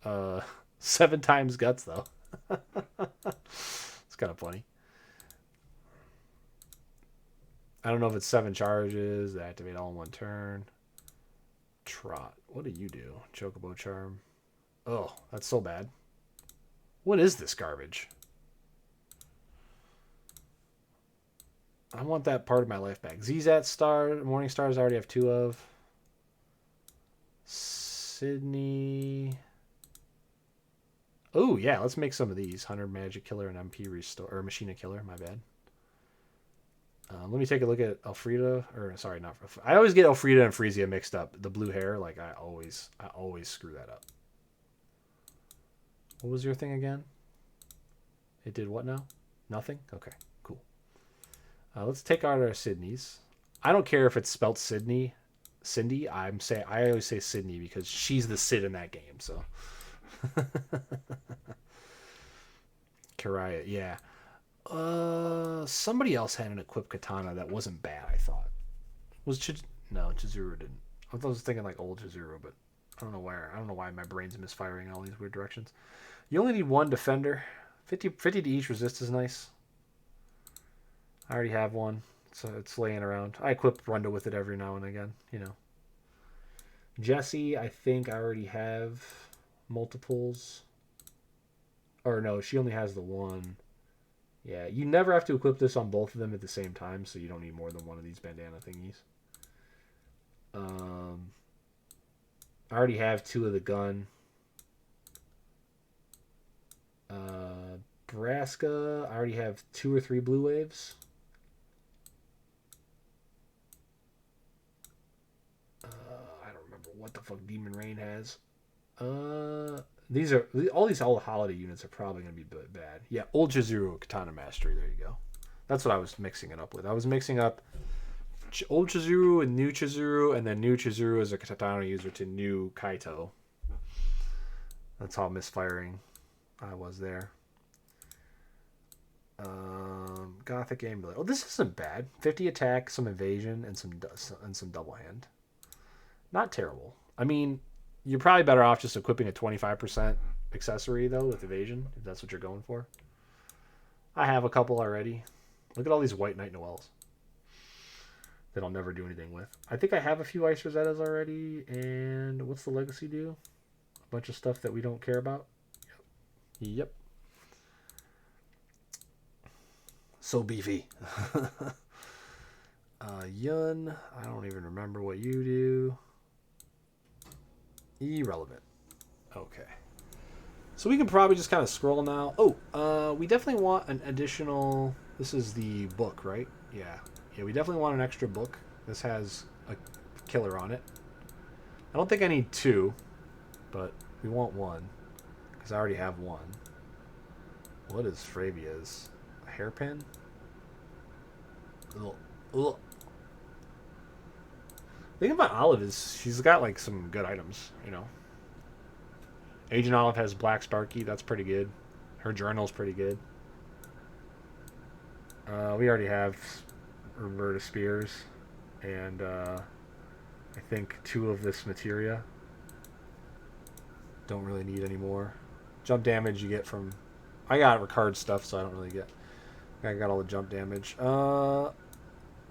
uh, 7 times guts though. It's kind of funny. I don't know if it's 7 charges. They activate all in one turn. Trot. What do you do? Chocobo Charm. Oh, that's so bad. What is this garbage? I want that part of my life back. Zzat Star, Morning Stars I already have 2 of. Sydney. Oh, yeah, let's make some of these. Hunter, Magic Killer, and MP Restore. Or Machina Killer, my bad. Let me take a look at Elfrida. Or, sorry, not. I always get Elfrida and Frisia mixed up. The blue hair, like, I always screw that up. What was your thing again? It did what now? Nothing? Okay, cool. Let's take out our Sydneys. I don't care if it's spelt Cindy. I always say Sydney because she's the Sid in that game. So, Karaya, yeah. Somebody else had an equipped katana that wasn't bad. I thought no, Chizuru didn't. I was thinking like old Chizuru, but I don't know where. I don't know why my brain's misfiring in all these weird directions. You only need 1 defender. 50 to each resist is nice. I already have one, so it's laying around. I equip Runda with it every now and again, you know. Jessie, I think I already have multiples. Or no, she only has the 1. Yeah, you never have to equip this on both of them at the same time, so you don't need more than 1 of these bandana thingies. I already have 2 of the gun. Braska, I already have 2 or 3 blue waves. I don't remember what the fuck Demon Rain has. All these holiday units are probably going to be bad. Yeah, Old Chizuru Katana Mastery. There you go. That's what I was mixing it up with. I was mixing up Old Chizuru and New Chizuru, and then New Chizuru as a katana user to New Kaito. That's how misfiring I was there. Gothic Amulet. Oh, this isn't bad. 50 attack, some evasion, and some double hand. Not terrible. I mean, you're probably better off just equipping a 25% accessory, though, with evasion, if that's what you're going for. I have a couple already. Look at all these White Knight Noels that I'll never do anything with. I think I have a few Ice Rosettas already, and what's the Legacy do? A bunch of stuff that we don't care about? Yep. So beefy. Yun, I don't even remember what you do. Irrelevant. Okay. So we can probably just kind of scroll now. Oh, we definitely want an additional... This is the book, right? Yeah. Yeah, we definitely want an extra book. This has a killer on it. I don't think I need 2, but we want 1. Because I already have 1. What is Fravia's? A hairpin? Ugh. Ugh. The thing about Olive is she's got like some good items, you know. Agent Olive has Black Sparky, that's pretty good. Her journal's pretty good. We already have Roberta Spears and I think 2 of this materia. Don't really need any more. Jump damage you get from... I got Ricard stuff, so I don't really get... I got all the jump damage. The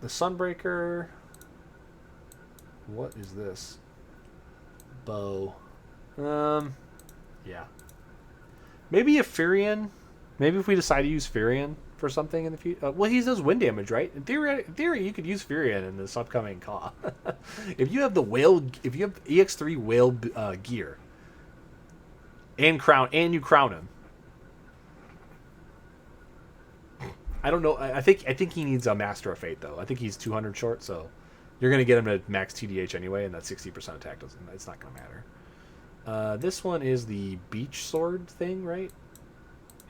Sunbreaker... What is this? Bow. Yeah. Maybe a Furion. Maybe if we decide to use Furion for something in the future. Well, he does wind damage, right? In theory, you could use Furion in this upcoming Caw. If you have the whale, if you have EX3 whale gear, and you crown him. I don't know. I think he needs a Master of Fate though. I think he's 200 short, so you're gonna get him at max TDH anyway, and that 60% attack doesn't. It's not gonna matter. This one is the beach sword thing, right?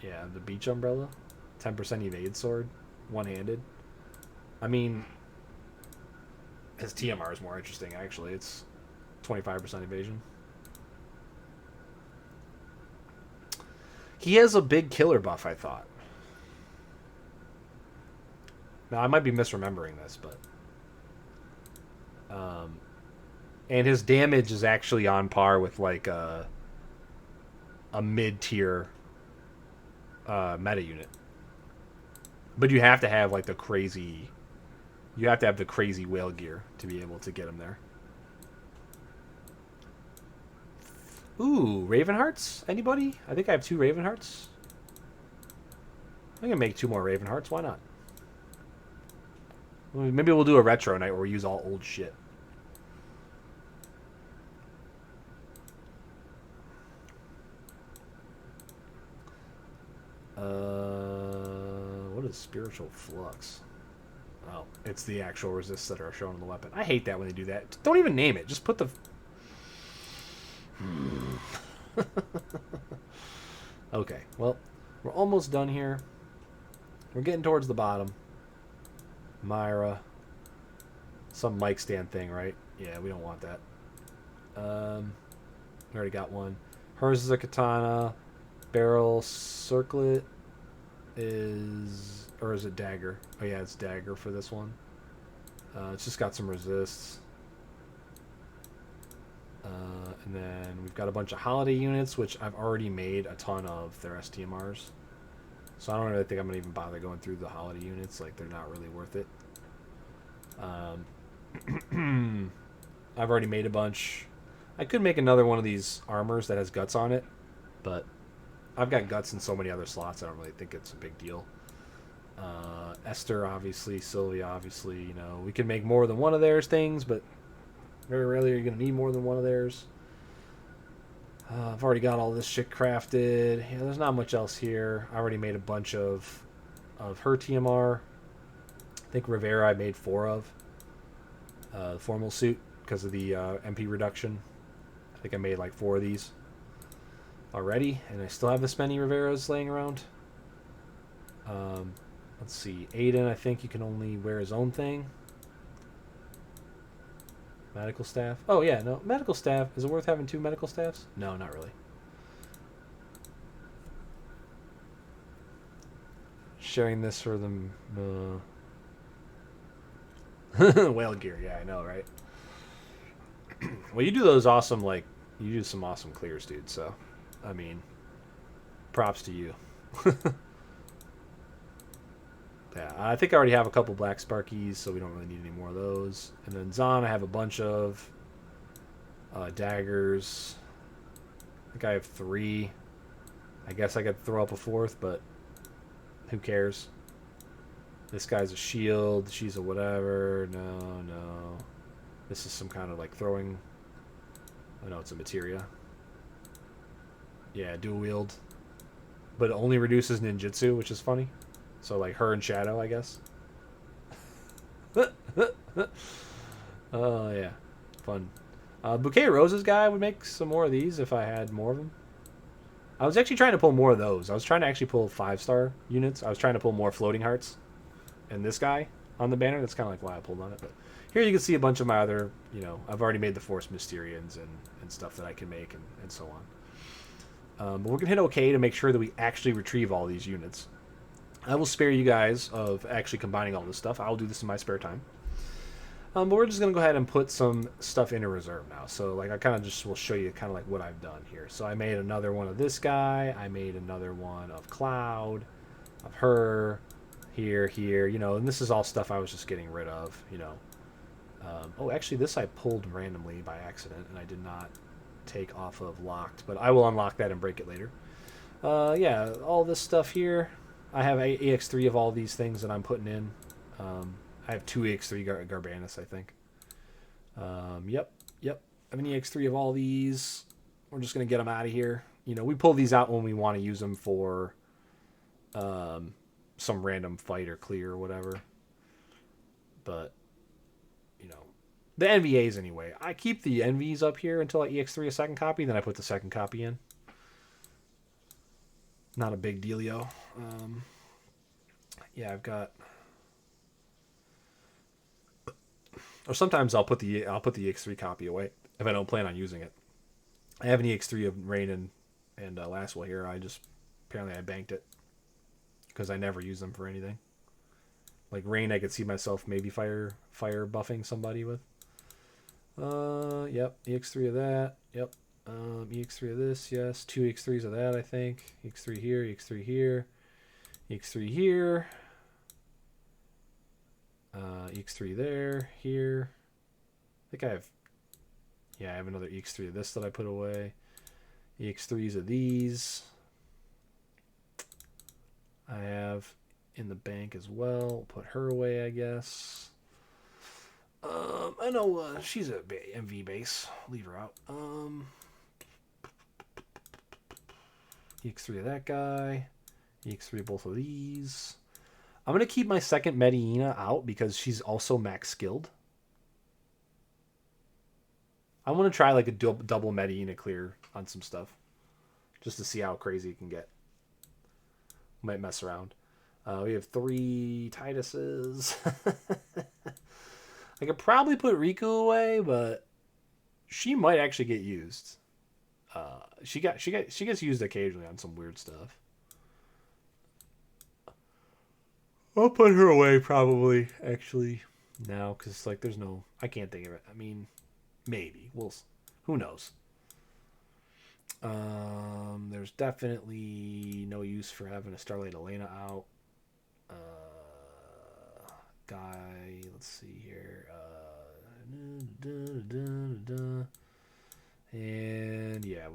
Yeah, the beach umbrella. 10% evade sword, one-handed. I mean, his TMR is more interesting actually. It's 25% evasion. He has a big killer buff, I thought. Now, I might be misremembering this, but... and his damage is actually on par with, like, a mid-tier meta unit. But you have to have, like, the crazy... You have to have the crazy whale gear to be able to get him there. Ooh, Ravenhearts? Anybody? I think I have 2 Ravenhearts. I'm going to make 2 more Ravenhearts. Why not? Maybe we'll do a retro night where we use all old shit. What is Spiritual Flux? Oh, it's the actual resists that are shown on the weapon. I hate that when they do that. Don't even name it. Just put the... Okay, well, we're almost done here. We're getting towards the bottom. Myra. Some mic stand thing, right? Yeah, we don't want that. We already got one. Hers is a katana. Barrel circlet is... Or is it dagger? Oh yeah, it's dagger for this one. It's just got some resists. And then we've got a bunch of holiday units, which I've already made a ton of their STMRs. So I don't really think I'm going to even bother going through the holiday units. Like, they're not really worth it. I've already made a bunch. I could make another one of these armors that has guts on it, but I've got guts in so many other slots, I don't really think it's a big deal. Esther, obviously. Sylvia, obviously. You know, we can make more than one of theirs things, but very rarely are you going to need more than one of theirs. I've already got all this shit crafted. Yeah, there's not much else here. I already made a bunch of her TMR. I think Rivera I made 4 of. The formal suit, because of the MP reduction. I think I made like 4 of these already, and I still have this many Riveras laying around. Let's see. Aiden, I think you can only wear his own thing. Medical staff. Oh, yeah, no. Medical staff. Is it worth having 2 medical staffs? No, not really. Sharing this for them. Whale gear. Yeah, I know, right? Well, you do those awesome, like, you do some awesome clears, dude. So, I mean, props to you. Yeah, I think I already have a couple black Sparkies, so we don't really need any more of those. And then Zahn, I have a bunch of daggers. I think I have 3. I guess I could throw up a 4th, but who cares? This guy's a shield. She's a whatever. No. This is some kind of like throwing. Oh no, it's a materia. Yeah, dual wield. But it only reduces ninjutsu, which is funny. So, like, her and Shadow, I guess. Oh, yeah. Fun. Bouquet Roses guy would make some more of these if I had more of them. I was actually trying to pull more of those. I was trying to actually pull 5-star units. I was trying to pull more floating hearts. And this guy on the banner, that's kind of like why I pulled on it. But here you can see a bunch of my other, you know, I've already made the Force Mysterians and stuff that I can make and so on. But we're going to hit OK to make sure that we actually retrieve all these units. I will spare you guys of actually combining all this stuff. I'll do this in my spare time. But we're just going to go ahead and put some stuff into reserve now. So, like, I kind of just will show you kind of like what I've done here. So I made another one of this guy. I made another one of Cloud, of her, here, you know. And this is all stuff I was just getting rid of, you know. Oh, actually, this I pulled randomly by accident, and I did not take off of locked. But I will unlock that and break it later. Yeah, all this stuff here. I have EX3 of all these things that I'm putting in. I have 2 EX3 Garbanus, I think. Yep. I have an EX3 of all these. We're just going to get them out of here. You know, we pull these out when we want to use them for some random fight or clear or whatever. But, you know, the NVAs anyway. I keep the NVs up here until I EX3 a second copy, then I put the second copy in. Not a big dealio. Yeah, I've got. Or sometimes I'll put the EX3 copy away if I don't plan on using it. I have an EX3 of Rain and Lastwell here. I just Apparently I banked it because I never use them for anything. Like rain, I could see myself maybe fire buffing somebody with. Yep, EX3 of that. Yep. EX3 of this, yes. 2 EX3s of that, I think. EX3 here, EX3 here, EX3 here. EX3 there, here. I think I have... Yeah, I have another EX3 of this that I put away. EX3s of these. I have in the bank as well. We'll put her away, I guess. I know she's a MV base. Leave her out. EX3 of that guy. EX3 of both of these. I'm going to keep my second Mediena out because she's also max skilled. I want to try like a double Mediena clear on some stuff. Just to see how crazy it can get. Might mess around. We have 3 Tituses. I could probably put Riku away, but she might actually get used. She gets used occasionally on some weird stuff. I'll put her away probably actually now because like there's no, I can't think of it. I mean, maybe who knows. There's definitely no use for having a Starlight Elena out. Guy, let's see here. And yeah,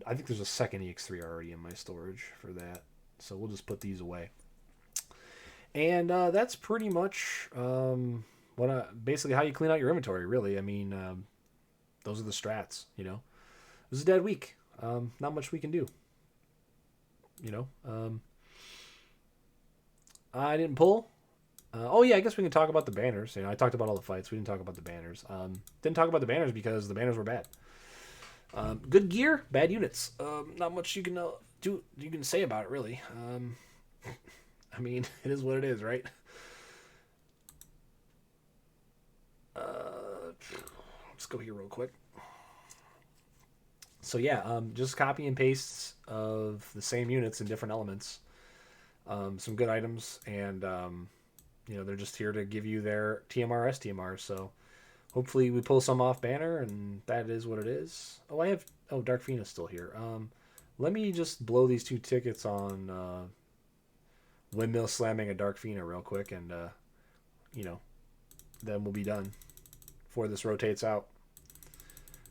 I think there's a second EX3 already in my storage for that. So we'll just put these away. And that's pretty much basically how you clean out your inventory, really. I mean, those are the strats, you know. It was a dead week. Not much we can do. You know. I didn't pull. Oh yeah, I guess we can talk about the banners. You know, I talked about all the fights. We didn't talk about the banners. Didn't talk about the banners because the banners were bad. Good gear, bad units. Not much you can do. You can say about it, really. I mean, it is what it is, right? Let's go here real quick. So yeah, just copy and pastes of the same units in different elements. Some good items, and you know, they're just here to give you their TMR, STMRs. So hopefully we pull some off banner, and that is what it is. Oh, Dark Phoenix still here. Let me just blow these 2 tickets on windmill slamming a Dark Phoenix real quick, and you know, then we'll be done before this rotates out.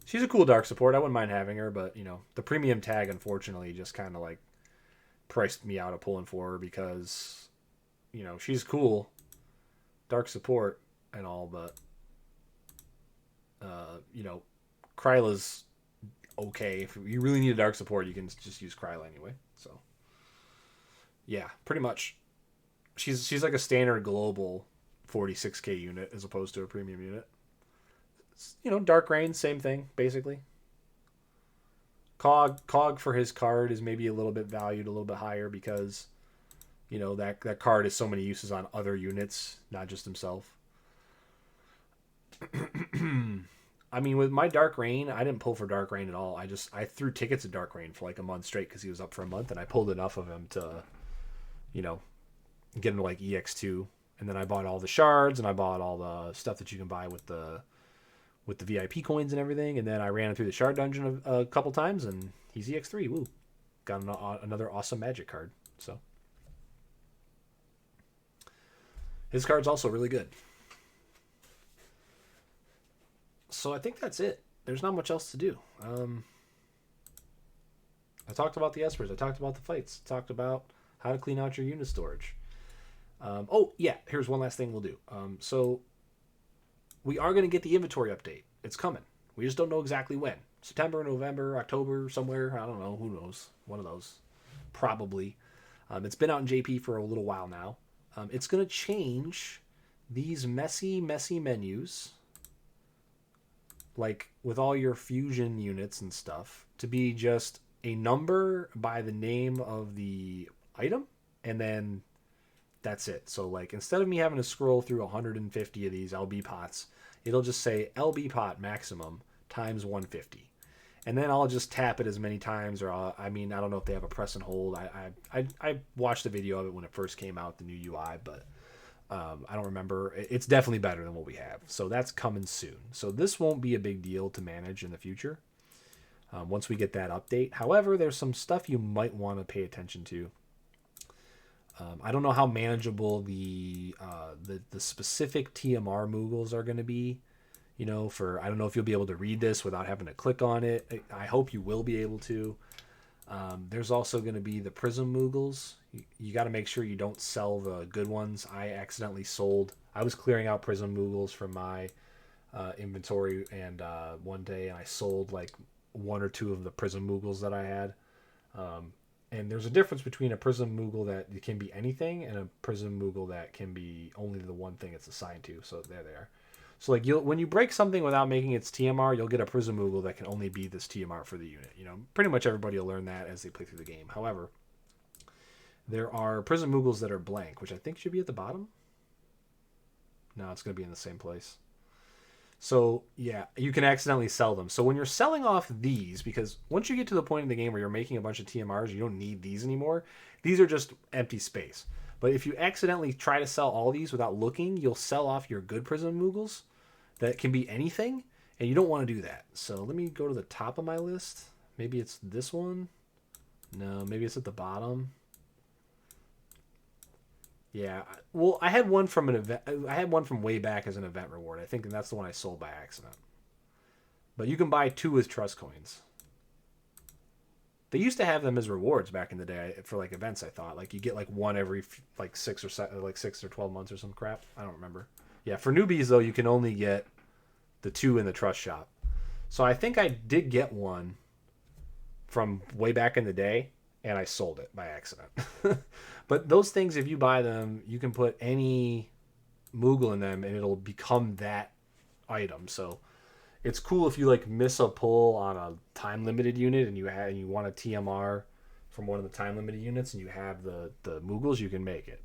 She's a cool dark support. I wouldn't mind having her, but you know, the premium tag unfortunately just kind of like priced me out of pulling for her because, you know, she's cool, dark support and all, but you know, Kryla's okay. If you really need a dark support, you can just use Kryla anyway. So yeah, pretty much. She's like a standard global 46k unit as opposed to a premium unit. You know, Dark Rain, same thing, basically. Cog for his card is maybe a little bit valued a little bit higher because, you know, that card has so many uses on other units, not just himself. I mean, with my Dark Rain, I didn't pull for Dark Rain at all. I threw tickets at Dark Rain for like a month straight because he was up for a month, and I pulled enough of him to, you know, get him to like EX2. And then I bought all the shards, and I bought all the stuff that you can buy with the VIP coins and everything, and then I ran him through the shard dungeon a couple times, and he's EX3. Woo. Got another awesome magic card. So his card's also really good. So I think that's it. There's not much else to do. I talked about the Espers. I talked about the fights. I talked about how to clean out your unit storage. Oh, yeah. Here's one last thing we'll do. So we are going to get the inventory update. It's coming. We just don't know exactly when. September, November, October, somewhere. I don't know. Who knows? One of those. Probably. It's been out in JP for a little while now. It's going to change these messy menus, like with all your fusion units and stuff, to be just a number by the name of the item, and then that's it. So like instead of me having to scroll through 150 of these LB pots, it'll just say LB pot maximum times 150. and then I'll just tap it as many times, or I mean, I don't know if they have a press and hold. I watched the video of it when it first came out, the new UI, but I don't remember. It's definitely better than what we have, so that's coming soon. So this won't be a big deal to manage in the future once we get that update. However, there's some stuff you might want to pay attention to. I don't know how manageable the specific TMR Moogles are going to be. You know, I don't know if you'll be able to read this without having to click on it. I hope you will be able to. There's also going to be the Prism Moogles. You got to make sure you don't sell the good ones. I accidentally sold. I was clearing out Prism Moogles from my inventory, and one day I sold like one or two of the Prism Moogles that I had. And there's a difference between a Prism Moogle that can be anything and a Prism Moogle that can be only the one thing it's assigned to. So there they are. So like when you break something without making its TMR, you'll get a Prism Moogle that can only be this TMR for the unit. You know, pretty much everybody will learn that as they play through the game. However, there are Prism Moogles that are blank, which I think should be at the bottom. No, it's going to be in the same place. So yeah, you can accidentally sell them. So when you're selling off these, because once you get to the point in the game where you're making a bunch of TMRs, you don't need these anymore. These are just empty space. But if you accidentally try to sell all these without looking, you'll sell off your good Prism Moogles that can be anything, and you don't want to do that. So let me go to the top of my list. Maybe it's this one. No, maybe it's at the bottom. Yeah, well, I had one from an event. I had one from way back as an event reward, I think, and that's the one I sold by accident. But you can buy 2 with trust coins. They used to have them as rewards back in the day for like events. I thought like you get like one every like 6 or 12 months or some crap. I don't remember. Yeah, for newbies though, you can only get the 2 in the trust shop. So I think I did get one from way back in the day, and I sold it by accident. But those things, if you buy them, you can put any Moogle in them, and it'll become that item. So it's cool if you like miss a pull on a time limited unit, and you want a TMR from one of the time limited units, and you have the Moogles, you can make it.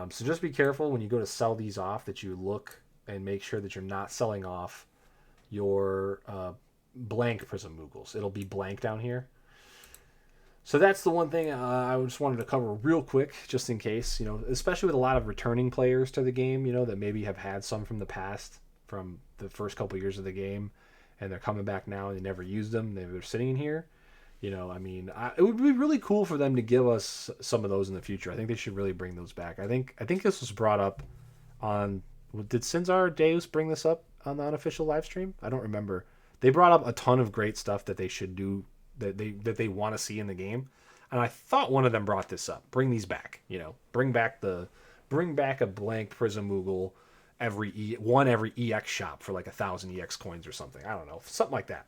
So just be careful when you go to sell these off that you look and make sure that you're not selling off your blank Prism Moogles. It'll be blank down here. So that's the one thing I just wanted to cover real quick, just in case, you know, especially with a lot of returning players to the game, you know, that maybe have had some from the past, from the first couple years of the game, and they're coming back now and they never used them. They're sitting in here. You know, I mean, it would be really cool for them to give us some of those in the future. I think they should really bring those back. I think this was brought up on... Did Sinzar Deus bring this up on the unofficial live stream? I don't remember. They brought up a ton of great stuff that they should do, that they want to see in the game, and I thought one of them brought this up. Bring these back, you know. Bring back a blank Prism Moogle every EX shop for like 1,000 EX coins or something. I don't know, something like that.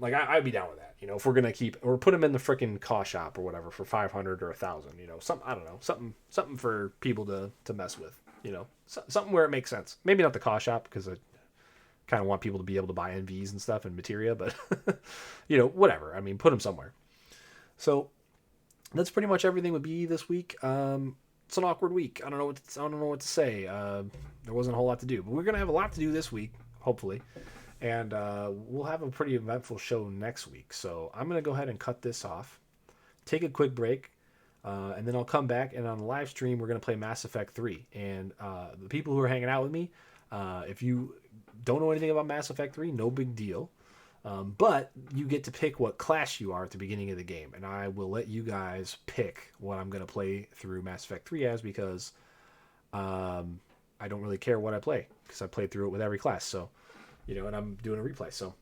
Like I'd be down with that, you know. If we're gonna keep or put them in the freaking Caw shop or whatever for 500 or 1,000, you know. I don't know, something for people to mess with, you know. Something where it makes sense. Maybe not the Caw shop, because I kind of want people to be able to buy NVs and stuff and Materia, but you know, whatever. I mean, put them somewhere. So that's pretty much everything would be this week. It's an awkward week. I don't know what to say. There wasn't a whole lot to do, but we're gonna have a lot to do this week, hopefully, and we'll have a pretty eventful show next week. So I'm gonna go ahead and cut this off, take a quick break, and then I'll come back, and on the live stream we're gonna play Mass Effect 3. And the people who are hanging out with me, if you don't know anything about Mass Effect 3, no big deal. But you get to pick what class you are at the beginning of the game, and I will let you guys pick what I'm going to play through Mass Effect 3 as, because I don't really care what I play, because I played through it with every class. So, you know, and I'm doing a replay. So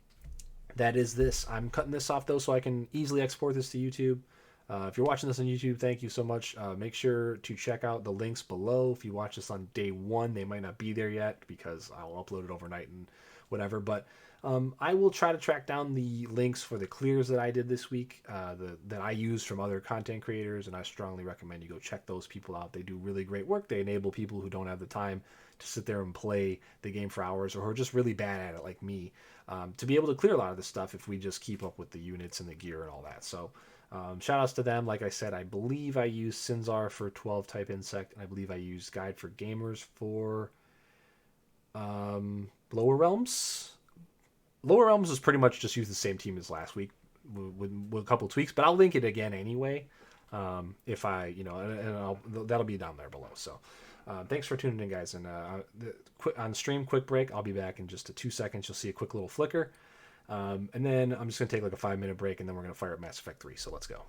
that is this. I'm cutting this off though, so I can easily export this to YouTube. If you're watching this on YouTube, thank you so much. Make sure to check out the links below. If you watch this on day 1, they might not be there yet, because I'll upload it overnight and whatever. But I will try to track down the links for the clears that I did this week, that I used from other content creators, and I strongly recommend you go check those people out. They do really great work. They enable people who don't have the time to sit there and play the game for hours, or who are just really bad at it like me, to be able to clear a lot of this stuff if we just keep up with the units and the gear and all that. So shout outs to them. Like I said, I believe I used Sinzar for 12 type insect, and I believe I used Guide for Gamers for Lower Realms. Lower Realms is pretty much just use the same team as last week with a couple tweaks, but I'll link it again anyway. If I, that'll be down there below. So, thanks for tuning in, guys. And on stream, quick break. I'll be back in just 2 seconds. You'll see a quick little flicker, and then I'm just gonna take like a 5-minute break, and then we're gonna fire up Mass Effect 3. So let's go.